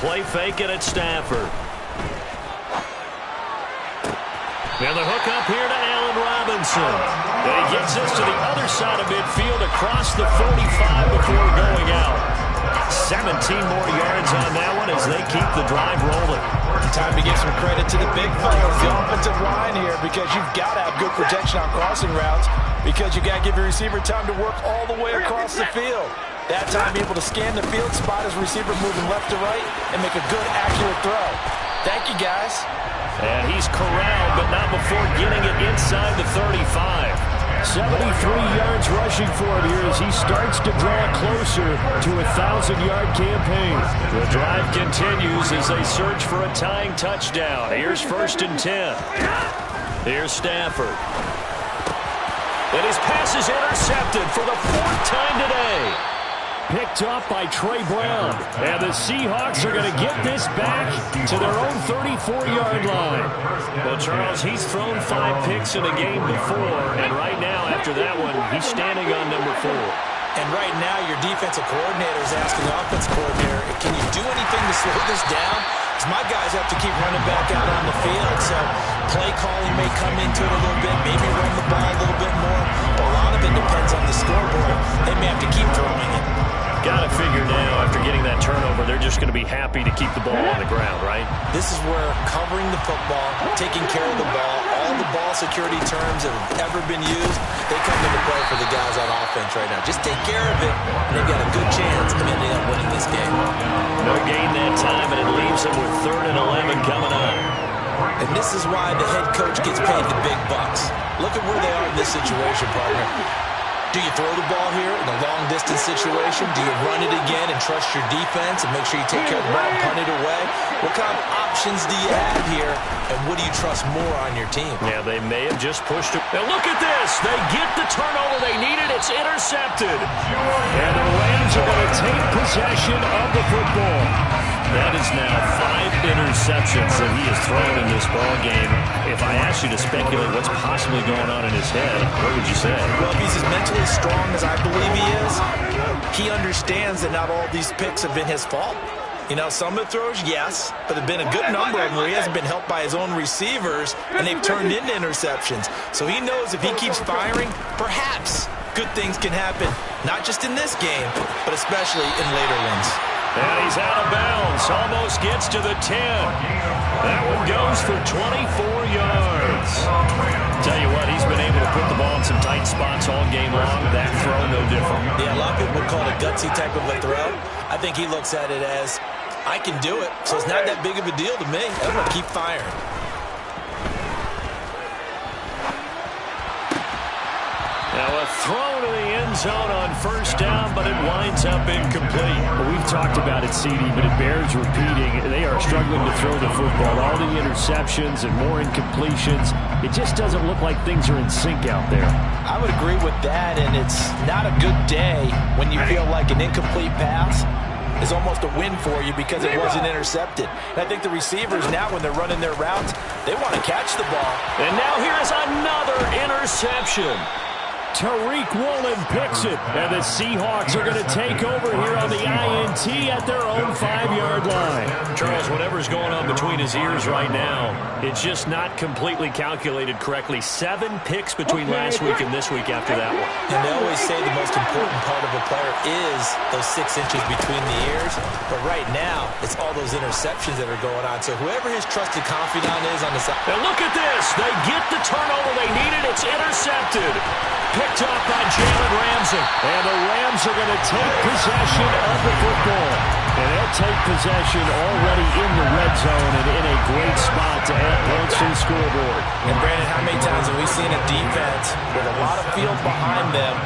Play fake it at Stafford. And the hook up here to Allen Robinson. And he gets this to the other side of midfield across the 45 before going out. 17 more yards on that one as they keep the drive rolling. Time to give some credit to the big fellas, the offensive line here, because you've got to have good protection on crossing routes because you got to give your receiver time to work all the way across the field. That time able to scan the field, spot his receiver moving left to right, and make a good, accurate throw. Thank you, guys. And he's corralled, but not before getting it inside the 35. 73 yards rushing for him here as he starts to draw closer to a 1,000-yard campaign. The drive continues as they search for a tying touchdown. Here's 1st and 10. Here's Stafford. And his pass is intercepted for the 4th time today. Picked up by Trey Brown. And the Seahawks are going to get this back to their own 34-yard line. Well, Charles, he's thrown 5 picks in a game before, and right now, after that one, he's standing on number 4. And right now, your defensive coordinator is asking the offensive coordinator, can you do anything to slow this down? My guys have to keep running back out on the field, so play calling may come into it a little bit, maybe run the ball a little bit more, but a lot of it depends on the scoreboard. They may have to keep throwing it. Got to figure now, after getting that turnover, they're just going to be happy to keep the ball on the ground, right? This is where covering the football, taking care of the ball, all the ball security terms that have ever been used, they come into play for the guys on offense right now. Just take care of it, and they've got a good chance of ending up winning this game. No gain that time, and it leaves them with 3rd and 11 coming up. And this is why the head coach gets paid the big bucks. Look at where they are in this situation, partner. Do you throw the ball here in a long-distance situation? Do you run it again and trust your defense and make sure you take care of the ball and punt it away? What kind of options do you have here, and what do you trust more on your team? Yeah, they may have just pushed it. Now look at this. They get the turnover they needed. It's intercepted. And the Rams are going to take possession of the football. That is now 5 interceptions that he has thrown in this ball game. If I asked you to speculate what's possibly going on in his head, what would you say? Well, if he's as mentally strong as I believe he is, he understands that not all these picks have been his fault. You know, some of the throws, yes, but there have been a good number of them where he hasn't been helped by his own receivers, and they've turned into interceptions. So he knows if he keeps firing, perhaps good things can happen, not just in this game, but especially in later ones. And he's out of bounds. Almost gets to the 10. That one goes for 24 yards. Tell you what, he's been able to put the ball in some tight spots all game long. That throw, no different. Yeah, a lot of people would call it a gutsy type of a throw. I think he looks at it as, I can do it, so it's not that big of a deal to me. I'm going to keep firing. Now a throw to the end zone on 1st down, but it winds up incomplete. Well, we've talked about it, CD, but it bears repeating. They are struggling to throw the football. All the interceptions and more incompletions. It just doesn't look like things are in sync out there. I would agree with that, and it's not a good day when you feel like an incomplete pass is almost a win for you because it wasn't intercepted. And I think the receivers now, when they're running their routes, they want to catch the ball. And now here's another interception. Tariq Woolen picks it, and the Seahawks are going to take over here on the INT at their own 5-yard line. Charles, whatever's going on between his ears right now, it's just not completely calculated correctly. 7 picks between last week and this week after that one. And they always say the most important part of a player is those 6 inches between the ears. But right now, it's all those interceptions that are going on. So whoever his trusted confidant is on the side. Now look at this. They get the turnover they needed. It's intercepted. Picked up by Jalen Ramsey. And the Rams are going to take possession of the football. And they'll take possession already in the red zone and in a great spot to add points to the scoreboard. And Brandon, how many times have we seen a defense with a lot of field behind them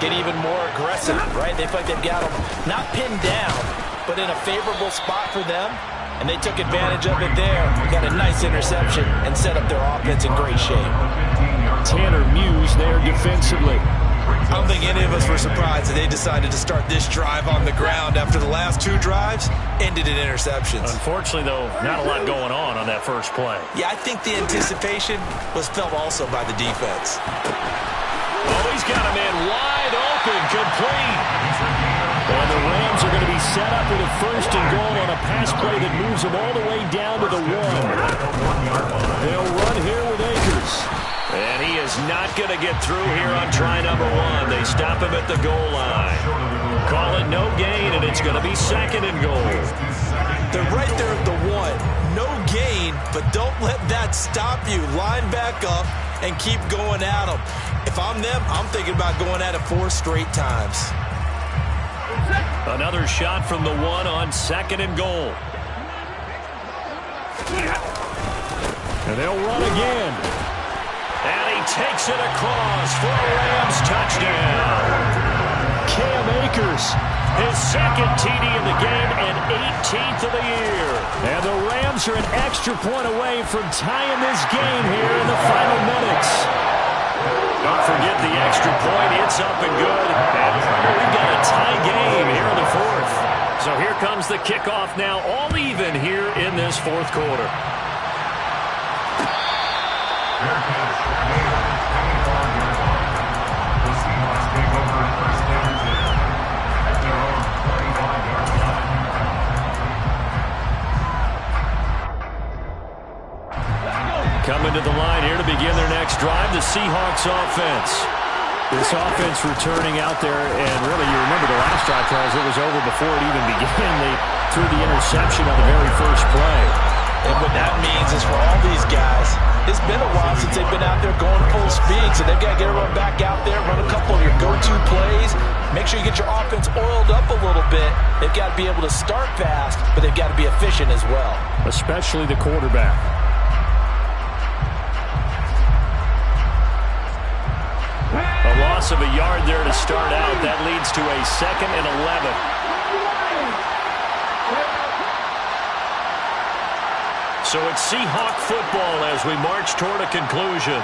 get even more aggressive, right? They feel like they've got them not pinned down, but in a favorable spot for them. And they took advantage of it there. Got a nice interception and set up their offense in great shape. Tanner Muse there defensively. I don't think any of us were surprised that they decided to start this drive on the ground after the last 2 drives ended in interceptions. Unfortunately, though, not a lot going on that first play. Yeah, I think the anticipation was felt also by the defense. Oh, he's got a man wide open, complete. And the Rams are going to be set up with a 1st and goal on a pass play that moves them all the way down to the 1. They'll run here with Akers. And he is not going to get through here on try number 1. They stop him at the goal line. Call it no gain, and it's going to be 2nd and goal. They're right there at the 1. No gain, but don't let that stop you. Line back up and keep going at them. If I'm them, I'm thinking about going at it 4 straight times. Another shot from the 1 on 2nd and goal. And they'll run again. And he takes it across for a Rams touchdown. Cam Akers, his 2nd TD of the game and 18th of the year. And the Rams are an extra point away from tying this game here in the final minutes. Don't forget the extra point. It's up and good. And we've got a tie game here in the 4th. So here comes the kickoff now, all even here in this 4th quarter. coming to the line here to begin their next drive, the Seahawks offense. This offense returning out there, and really you remember the last drive, Charles, it was over before it even began. They threw the interception on the very first play. And what that means is for all these guys, it's been a while since they've been out there going full speed, so they've got to get everyone back out there, run a couple of your go-to plays, make sure you get your offense oiled up a little bit. They've got to be able to start fast, but they've got to be efficient as well. Especially the quarterback. A loss of a yard there to start out. That leads to a 2nd and 11. So it's Seahawk football as we march toward a conclusion.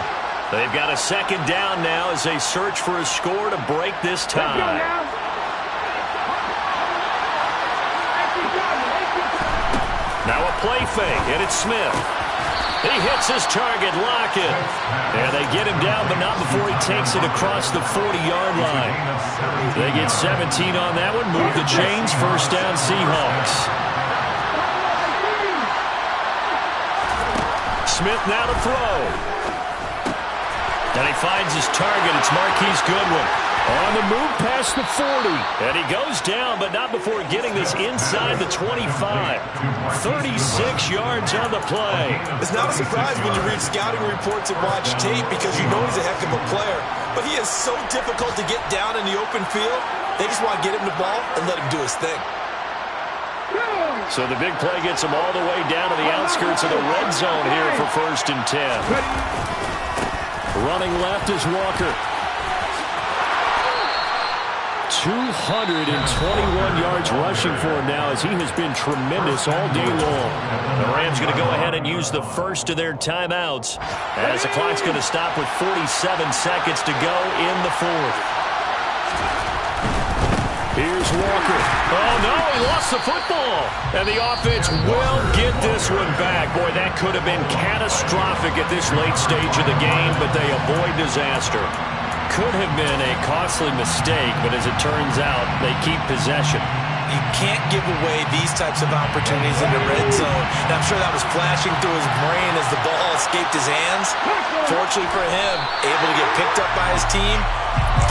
They've got a 2nd down now as they search for a score to break this tie. Now a play fake, and it's Smith. He hits his target, Lockett. And they get him down, but not before he takes it across the 40-yard line. They get 17 on that one, move the chains, 1st down Seahawks. Smith now to throw. And he finds his target. It's Marquise Goodwin. On the move past the 40. And he goes down, but not before getting this inside the 25. 36 yards on the play. It's not a surprise when you read scouting reports and watch tape because you know he's a heck of a player. But he is so difficult to get down in the open field. They just want to get him the ball and let him do his thing. So the big play gets him all the way down to the outskirts of the red zone here for 1st and 10. Running left is Walker. 221 yards rushing for him now as he has been tremendous all day long. The Rams going to go ahead and use the first of their timeouts as the clock's going to stop with 47 seconds to go in the 4th. Here's Walker. Oh, no, he lost the football. And the offense will get this one back. Boy, that could have been catastrophic at this late stage of the game, but they avoid disaster. Could have been a costly mistake, but as it turns out, they keep possession. You can't give away these types of opportunities in the red zone. And I'm sure that was flashing through his brain as the ball escaped his hands. Fortunately for him, able to get picked up by his team,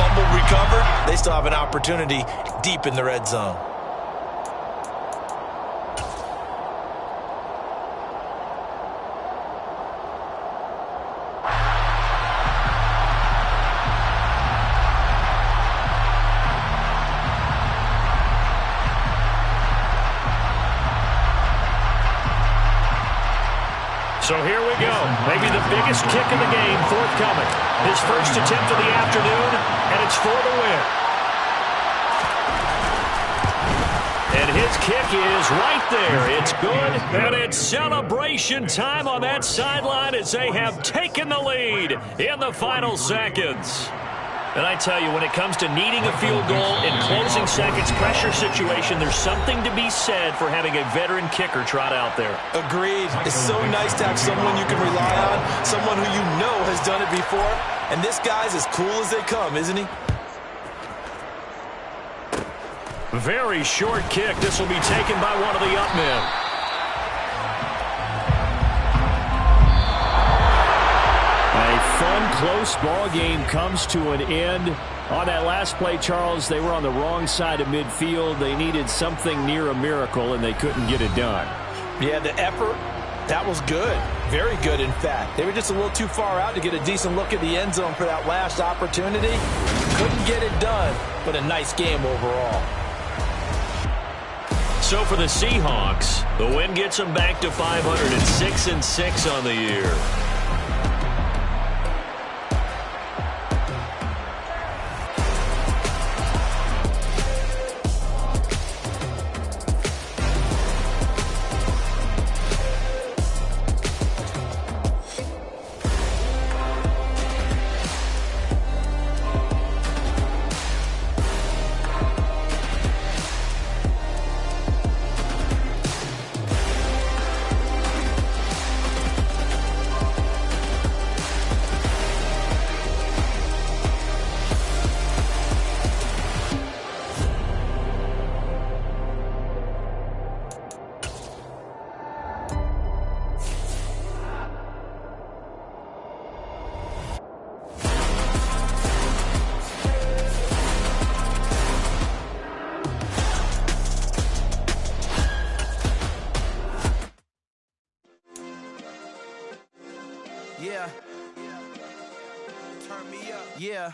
fumbled, recovered. They still have an opportunity deep in the red zone. So here we go. Maybe the biggest kick of the game forthcoming. His first attempt of the afternoon, and it's for the win. And his kick is right there. It's good, and it's celebration time on that sideline as they have taken the lead in the final seconds. And I tell you, when it comes to needing a field goal in closing seconds pressure situation, there's something to be said for having a veteran kicker trot out there. Agreed. It's so nice to have someone you can rely on, someone who you know has done it before. And this guy's as cool as they come, isn't he? Very short kick. This will be taken by one of the up men. A fun, close ball game comes to an end. On that last play, Charles, they were on the wrong side of midfield. They needed something near a miracle, and they couldn't get it done. Yeah, the effort, that was good. Very good, in fact. They were just a little too far out to get a decent look at the end zone for that last opportunity. Couldn't get it done, but a nice game overall. So for the Seahawks, the win gets them back to 506-6 on the year. Yeah. Turn me up. Yeah.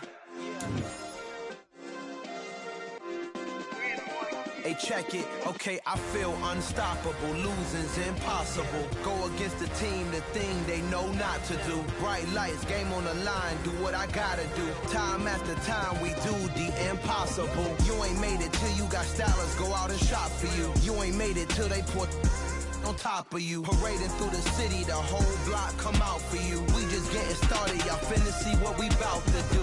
Hey, check it. Okay, I feel unstoppable. Losing's impossible. Go against the team, the thing they know not to do. Bright lights, game on the line. Do what I gotta do. Time after time, we do the impossible. You ain't made it till you got stylers go out and shop for you. You ain't made it till they put on top of you. Parading through the city, the whole block come out for you. We just getting started, y'all finna see what we bout to do.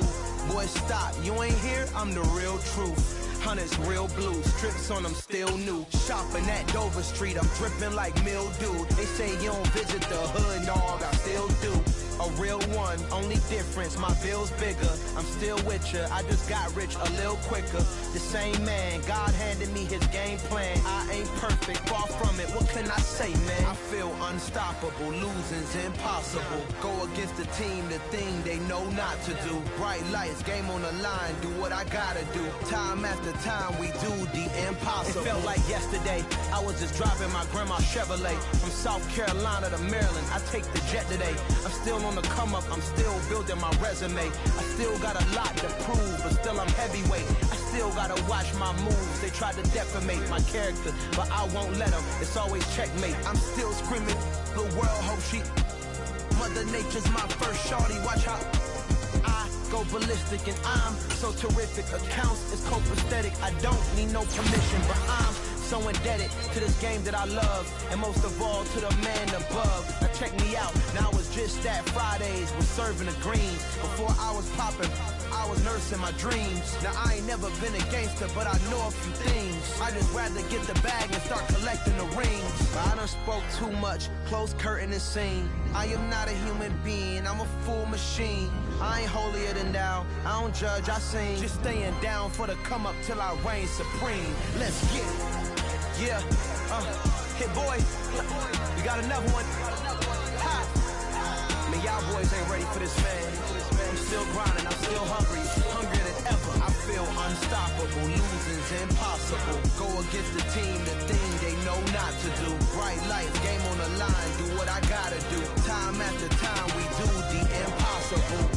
Boy, stop, you ain't here, I'm the real truth. Hunters, real blue, strips on them still new. Shopping at Dover Street, I'm dripping like mildew. They say you don't visit the hood, dog, I still do. A real one, only difference, my bill's bigger. I'm still with ya, I just got rich a little quicker. The same man, God handed me his game plan. I ain't perfect, far from it, what can I say, man? I feel unstoppable, losing's impossible. Go against the team, the thing they know not to do. Bright lights, game on the line, do what I gotta do. Time after time, we do the impossible. It felt like yesterday, I was just driving my grandma's Chevrolet. From South Carolina to Maryland, I take the jet today. I'm still on the come up, I'm still building my resume. I still got a lot to prove, but still I'm heavyweight. I still gotta watch my moves. They try to defamate my character, but I won't let them. It's always checkmate. I'm still screaming, the world hope she. Mother Nature's my first shorty, watch how I go ballistic and I'm so terrific. Accounts is copacetic, I don't need no permission, but I'm so indebted to this game that I love, and most of all to the man above. Now check me out, now it's just that Fridays was serving the greens. Before I was popping, I was nursing my dreams. Now I ain't never been a gangster, but I know a few things. I just rather get the bag and start collecting the rings. But I done spoke too much, close curtain and scene. I am not a human being, I'm a full machine. I ain't holier than thou, I don't judge, I sing. Just staying down for the come up till I reign supreme. Let's get it. Yeah, hit boy, we got another one. Ha! Man, y'all boys ain't ready for this, man. I'm still grinding, I'm still hungry, hungrier than ever. I feel unstoppable, losing's impossible. Go against the team, the thing they know not to do. Bright lights, game on the line, do what I gotta do. Time after time, we do the impossible.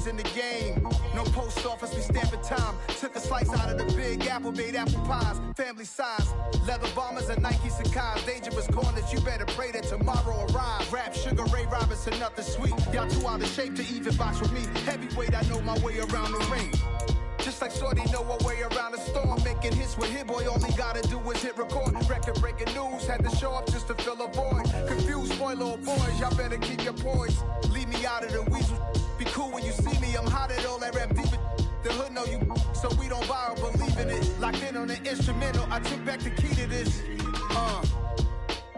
In the game, no post office, we stamping time. Took a slice out of the big apple, made apple pies, family size. Leather bombers and Nike Sacai's. Dangerous corners, you better pray that tomorrow arrives. Rap, Sugar Ray Robinson, nothing sweet. Y'all too out of shape to even box with me. Heavyweight, I know my way around the ring. Just like Shorty know her way around the storm. Making hits with Hit Boy, all he gotta do is hit record. Record breaking news, had to show up just to fill a void. Confused boy, little boys, y'all better keep your poise. Leave me out of the weasel. Be cool when you see me, I'm hot at all that rap deep. The hood know you, so we don't borrow, believe in it. Locked in on the instrumental, I took back the key to this.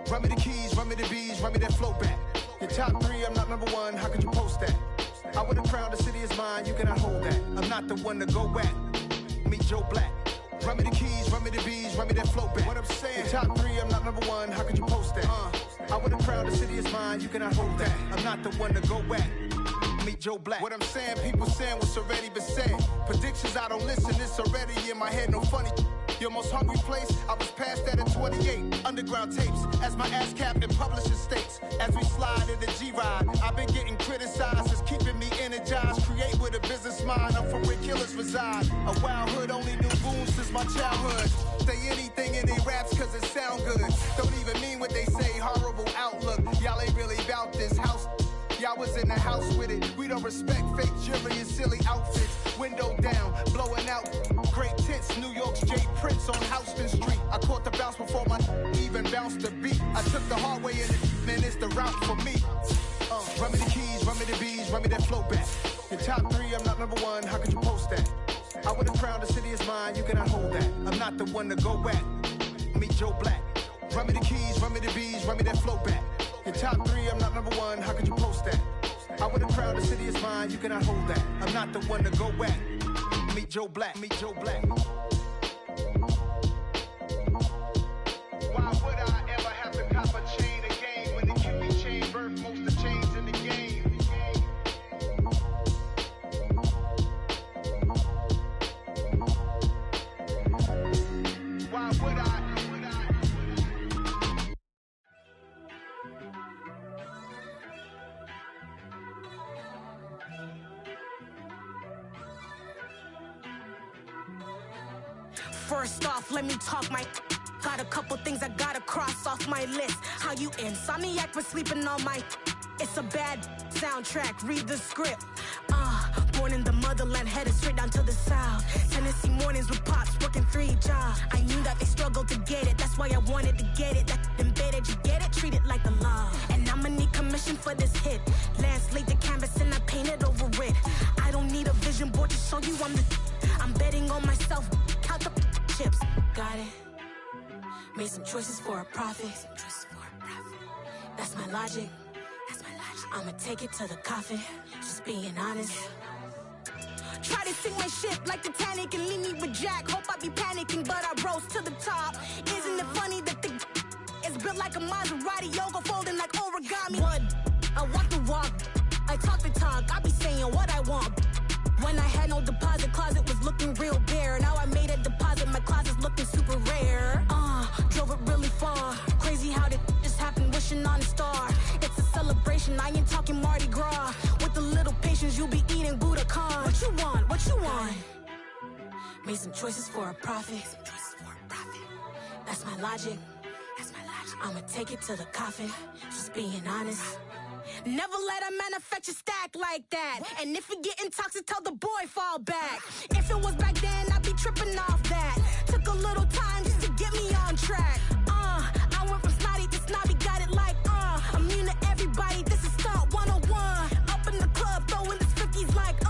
Run me the keys, run me the bees, run me that flow back. Your top three, I'm not number one, how could you post that? I would've crowned the city is mine, you cannot hold that. I'm not the one to go back. Meet Joe Black. Run me the keys, run me the bees, run me that flow back. What I'm saying, your top three, I'm not number one, how could you post that? I would've crowned the city is mine, you cannot hold that. I'm not the one to go back. Meet Joe Black. What I'm saying, people saying what's already been said. Predictions, I don't listen, it's already in my head, no funny. Your most hungry place, I was past that in 28. Underground tapes, as my ass cap in publishing states. As we slide in the G-Ride, I've been getting criticized, it's keeping me energized. Create with a business mind, I'm from where killers reside. A wild hood, only knew goons since my childhood. Say anything in they raps cause it sound good. Don't even mean what they say, horrible outlook. Y'all ain't really about this house. Y'all was in the house with it. We don't respect fake jewelry and silly outfits. Window down, blowing out. Great tits, New York's J. Prince on Houston Street. I caught the bounce before my even bounced the beat. I took the hard way in it, man, it's the route for me. Run me the keys, run me the bees, run me that flow back. Your top three, I'm not number one, how could you post that? I would've crowned the city is mine, you cannot hold that. I'm not the one to go back. Meet Joe Black. Run me the keys, run me the bees, run me that flow back. Your top three, I'm not number one, how could you post that? I would a crowd, the city is mine, you cannot hold that. I'm not the one to go at. Meet Joe Black, meet Joe Black. Why would I ever have to cop a chain again when it can be chain birth most of chains in the game? Why would I? First off, let me talk my. Got a couple things I gotta cross off my list. How you insomniac for sleeping on my. It's a bad soundtrack, read the script. Born in the motherland, headed straight down to the south. Tennessee mornings with pops, working 3 jobs. I knew that they struggled to get it, that's why I wanted to get it. That embedded, you get it, treat it like the law. And I'ma need commission for this hit. Lance laid the canvas and I painted over it. I don't need a vision board to show you I'm betting on myself, count the chips. Got it. Made some choices for a profit. That's my logic. I'ma take it to the coffin. Just being honest. Try to sink my ship like Titanic and leave me with Jack. Hope I be panicking, but I rose to the top. Isn't it funny that the is built like a Maserati, yoga folding like origami? What? I walk the walk. I talk the talk. I be saying what I want. When I had no deposit, closet was looking real bare. Now I made a deposit, my closet's looking super rare. Drove it really far. Crazy how did just happen, wishing on a star. It's a celebration, I ain't talking Mardi Gras. With a little patience, you'll be eating Budokan. What you want? What you want? Made some choices for a profit. That's my logic. I'ma take it to the coffin. Just being honest. Never let a manufacture stack like that. And if it getting toxic, tell the boy fall back. If it was back then, I'd be tripping off that. Took a little time just to get me on track. I went from snotty to snobby, got it like immune to everybody, this is stunt 101. Up in the club, throwing this 50s like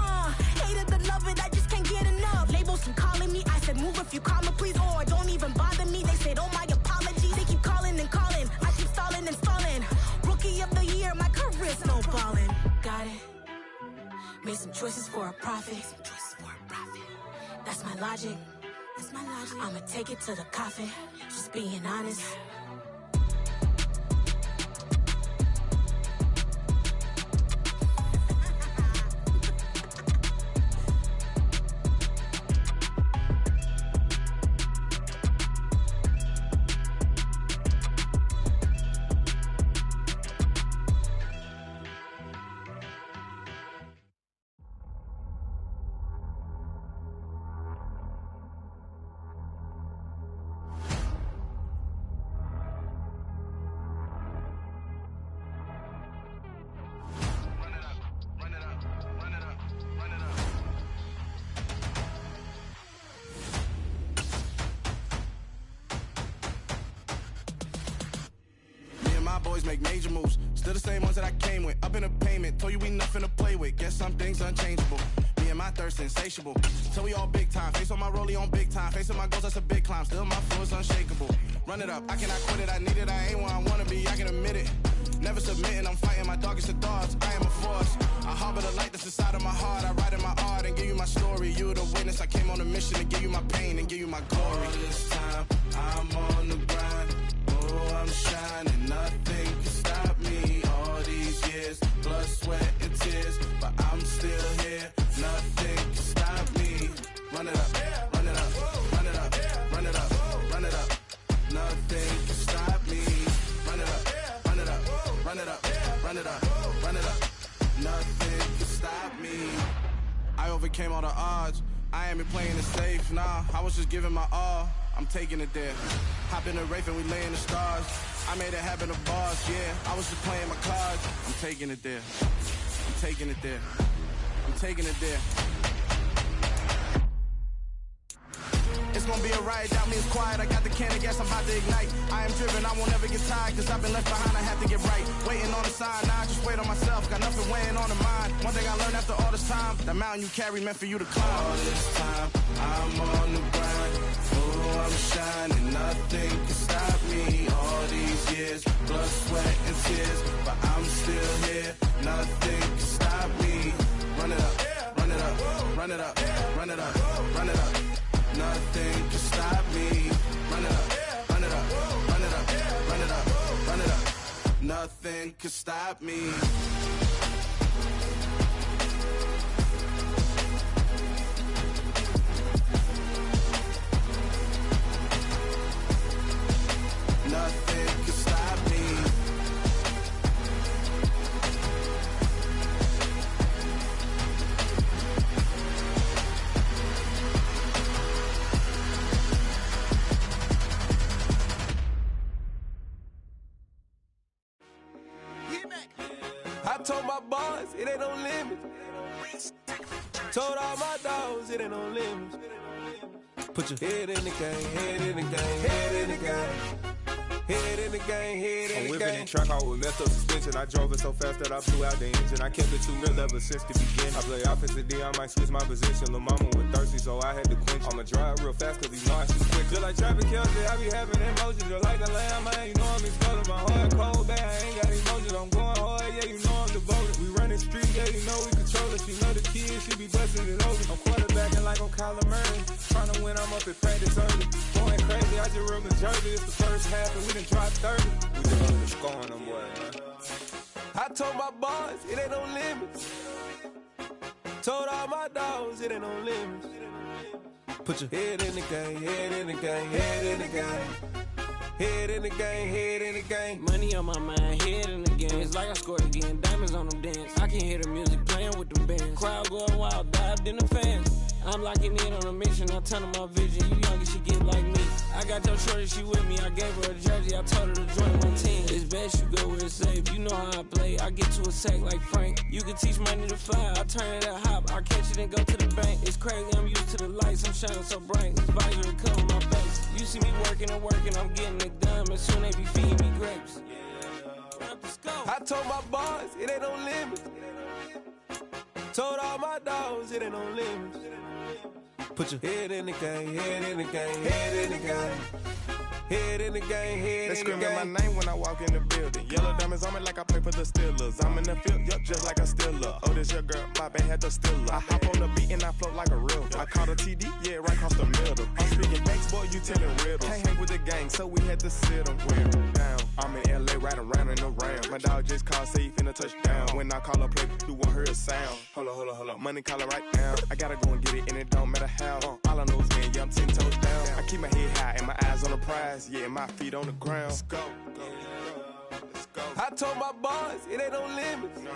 hated to love it, I just can't get enough. Labels from calling me, I said move if you call me please, or don't even bother me. They said oh my apologies, they keep calling and calling. I keep stalling and stalling. Rookie of the year, my career snowballing. Got it. Made some choices for a profit. That's my logic. I'ma take it to the coffin. Just being honest. Boys make major moves, still the same ones that I came with. Up in a payment, told you we nothing to play with. Guess some things unchangeable. Me and my thirst insatiable. So we all big time. Face on my rollie on big time. Facing my goals, that's a big climb. Still my flow is unshakable. Run it up, I cannot quit it. I need it, I ain't where I wanna be. I can admit it. Never submitting, I'm fighting my darkest of thoughts. I am a force. I harbor the light that's inside of my heart. I write in my art and give you my story. You the witness. I came on a mission to give you my pain and give you my glory. All this time, I'm on the grind. Oh, I'm shining. Nothing can stop me. All these years, blood, sweat, and tears, but I'm still here. Nothing can stop me. Run it up, run it up, run it up, run it up, run it up. Nothing can stop me. Run it up, run it up, run it up, run it up, run it up. Nothing can stop me. I overcame all the odds. I ain't been playing it safe, nah. I was just giving my all. I'm taking it there. Hop in the Wraith and we lay in the stars. I made it happen to bars, yeah. I was just playing my cards. I'm taking it there. I'm taking it there. I'm taking it there. It's gonna be a riot, doubt me it's quiet. I got the can of gas, I'm about to ignite. I am driven, I won't ever get tired, cause I've been left behind, I have to get right. Waiting on the sign, now I just wait on myself. Got nothing weighing on the mind. One thing I learned after all this time, that mountain you carry meant for you to climb. All this time, I'm on the grind. Oh, I'm shining, nothing can stop me. All these years, blood, sweat, and tears, but I'm still here. Nothing can stop me. run it up, run it up, run it up. Nothing can stop me. Run it up, run it up, run it up, run it up, run it up. Nothing can stop me. Nothing can stop me. I told my boys it ain't no limit. Told all my dogs it ain't no limit. Put your head in the game, head in the game, head in the game. Head in the game, head in the game. I'm whipping in track out with messed up suspension. I drove it so fast that I blew out the engine. I kept it too real ever since the beginning. I play offensive D, I might switch my position. Lil' mama was thirsty, so I had to quench. I'ma drive real fast cause he know I shoot quick. Just like traffic Kelsey, I be having emotions. Just like the lamb, man, you know I'm exploding. My heart cold, bad, I ain't got emotions. I'm going hard, yeah, you know I'm devoted. We running street, yeah, you know we control it. She know the kids, she be busting it over. I'm quarterbacking like I'm Kyler Murray. Trying to win, I'm up at practice early. Going crazy, I just rub the jersey. It's the first half and we done dropped 30. We just up the score on them boys, man. I told my boys it ain't no limits. Told all my dogs it ain't no limits. Put your head in the game, head in the game, head in the game. Head in the game, head in the game. Money on my mind, head in the game. It's like I scored again, diamonds on them dance. I can hear the music playing with them bands. Crowd going wild, dived in the fans. I'm locking in on a mission, I turn on my vision. You young and she get like me. I got your shorty, she with me. I gave her a jersey, I told her to join my team. It's best you go where it's safe. You know how I play, I get to a sack like Frank. You can teach money to fly, I turn it at hop. I catch it and go to the bank. It's crazy, I'm used to the lights, I'm shining so bright. This visor cover my face. You see me working and working, I'm getting it done. And soon they be feeding me grapes. I told my boys it ain't no limits. Told all my dogs it ain't no limits. Put your head in the game, head in the game, head in the game. Head in the game, head in the game. They screaming my name when I walk in the building. Yellow diamonds on me like I play for the Steelers. I'm in the field, yup, just like a Steeler. Oh, this your girl, my bad had the Steeler. I hop on the beat and I float like a river. I caught a TD, yeah, right across the middle. I'm speaking thanks, boy, you telling riddles. Can't hang with the gang, so we had to sit them wear down. I'm in LA, riding around in the ram. My dog just called, say he finna touch down. When I call a play, you won't hear a sound. Hold up, money call it right down. I gotta go and get it, and it don't matter how. All I know is man, yeah, I'm 10 toes down. I keep my head high and my eyes on the prize. Yeah, my feet on the ground. Let's go. Let's go. I told my boys it ain't no limits. No.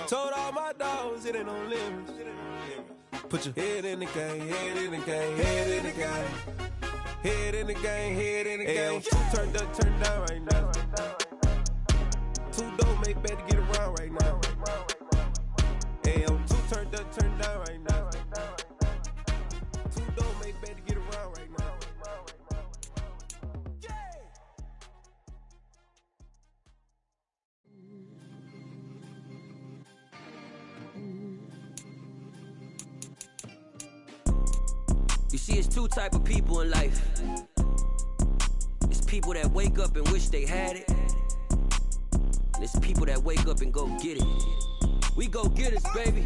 Told all my dogs it ain't no limits. Put your head in the game, head in the game, head in the game. Head in the game, head in the game. Turned up, turned down right now. Too dope, make better get around right now. Hey, I'm too turned up, turned down right now. Too dope, make better get around right now. You see, it's two type of people in life. It's people that wake up and wish they had it. And it's people that wake up and go get it. We go get it, baby.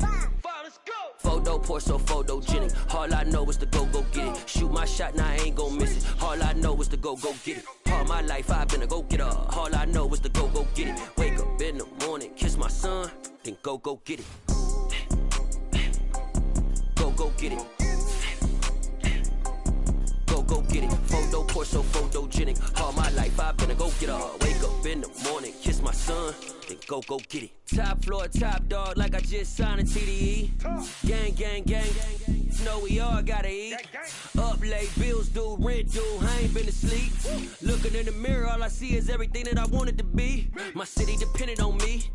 Photo poor, so photogenic. All I know is to go get it. Shoot my shot, now I ain't gon' miss it. All I know is to go get it. All my life I've been a go-getter. All I know is to go get it. Wake up in the morning, kiss my son, then go get it. Go get it. Go get it. Photo poor, so photogenic. All my life I've been a go-getter. Wake up in the morning, kiss my son, then go get it. Top floor, top dog, like I just signed a TDE. Gang. Know we all gotta eat. Up late, bills due, rent due, I ain't been asleep. Looking in the mirror, all I see is everything that I wanted to be. My city depended on me,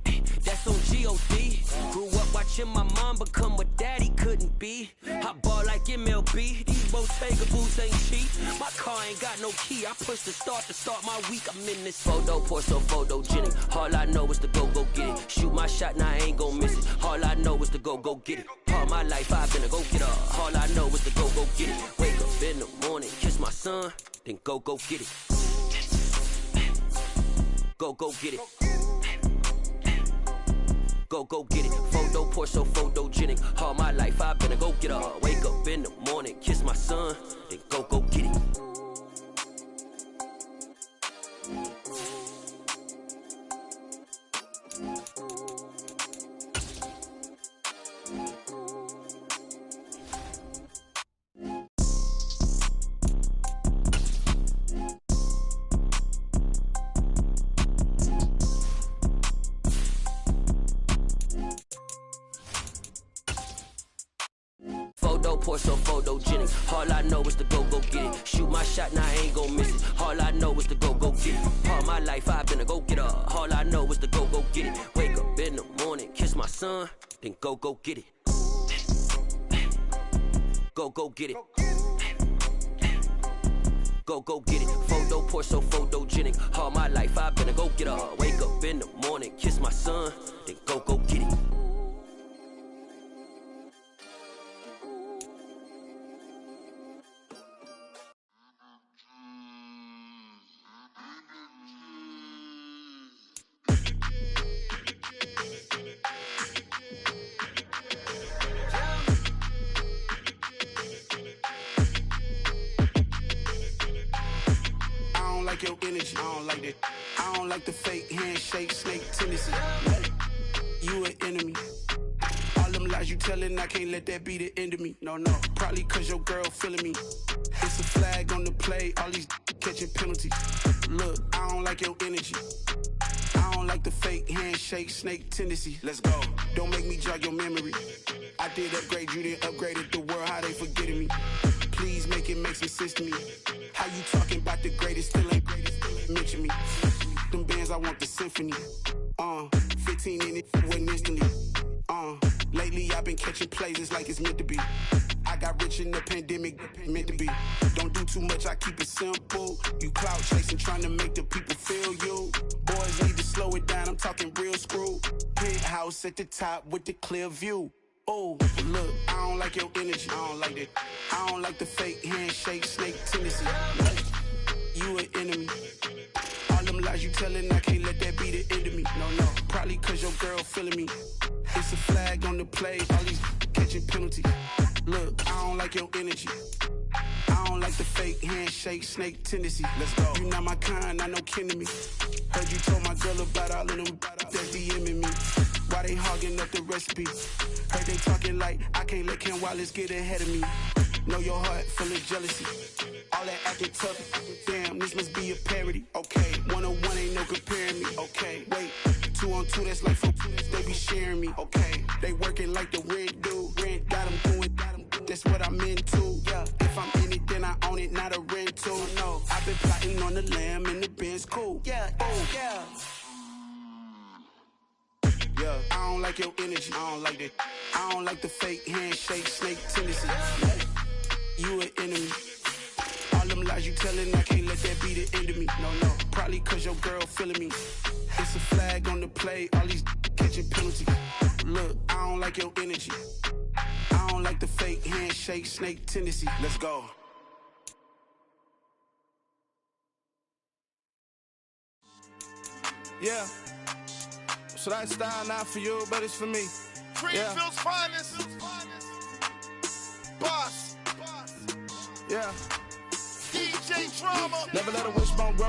that's on G.O.D. Grew up watching my mom become what daddy couldn't be. I ball like MLB, these Bottega boots ain't cheap. My car ain't got no key, I push the start to start my week. I'm in this photo poor, so photogenic. All I know is to go get it. Shoot my shot, now I ain't gon' miss it. All I know is to go get it. All my life I've been a go-getter. All I know is to go get it. Wake up in the morning, kiss my son, then go get it. Go get it. Go get it. Photo poor, so photogenic. All my life I've been a go-getter. Wake up in the morning, kiss my son, then go get it. Photo poor, so photogenic. All I know is to go get it. Shoot my shot, now I ain't gon' miss it. All I know is to go get it. All my life I've been a go-getter. All I know is to go get it. Wake up in the morning, kiss my son, then go get it. Go get it. Go get it. Photo poor, so photogenic. All my life I've been a go-getter. Wake up in the morning, kiss my son, then go get it. Your energy, I don't like that. I don't like the fake handshake, snake tendency. You an enemy. All them lies you telling, I can't let that be the end of me. No, probably cause your girl feeling me. It's a flag on the play, all these catching penalties. Look, I don't like your energy. I don't like the fake handshake, snake tendency. Let's go. Don't make me jog your memory. I did upgrade, you didn't upgrade it. The world, how they forgetting me. Please make it make some sense to me. How you talking about the greatest, still ain't mention me. Them bands, I want the symphony. 15 in it, wasn't instantly. Lately I've been catching plays, it's like it's meant to be. I got rich in the pandemic, meant to be. Don't do too much, I keep it simple. You clout chasing, trying to make the people feel you. Boys need to slow it down, I'm talking real screw. Penthouse at the top with the clear view. Oh, look, I don't like your energy, I don't like that. I don't like the fake handshake, snake tendency. You an enemy. All them lies you telling, I can't let that be the end of me. No, probably cause your girl feeling me. It's a flag on the play, all these catching penalties. Look, I don't like your energy. I don't like the fake handshake, snake tendency. Let's go. You not my kind, I know kin to me. Heard you told my girl about all of them that's DMing me. Why they hogging up the recipe? Heard they talking like I can't let Ken Wallace get ahead of me. Know your heart full of jealousy. All that acting tough. Damn, this must be a parody. Okay, 101 ain't no comparing me. Okay, wait, 2 on 2, that's like 4. They be sharing me. Okay, they working like the rent do. Rent got them doing. That's what I'm into. Yeah, if I'm in it, then I own it, not a rental. No, I've been plotting on the lamb and the Benz cool. Yeah, oh yeah. Yeah, I don't like your energy, I don't like that. I don't like the fake handshake, snake tendency. You an enemy. All them lies you telling, I can't let that be the end of me. No, probably cause your girl feeling me. It's a flag on the play, all these catching penalties. Look, I don't like your energy. I don't like the fake handshake, snake tendency. Let's go. Yeah. So that style not for you, but it's for me. Greenfield's finest. Boss. Yeah. DJ Drama. Never let a wishbone grow.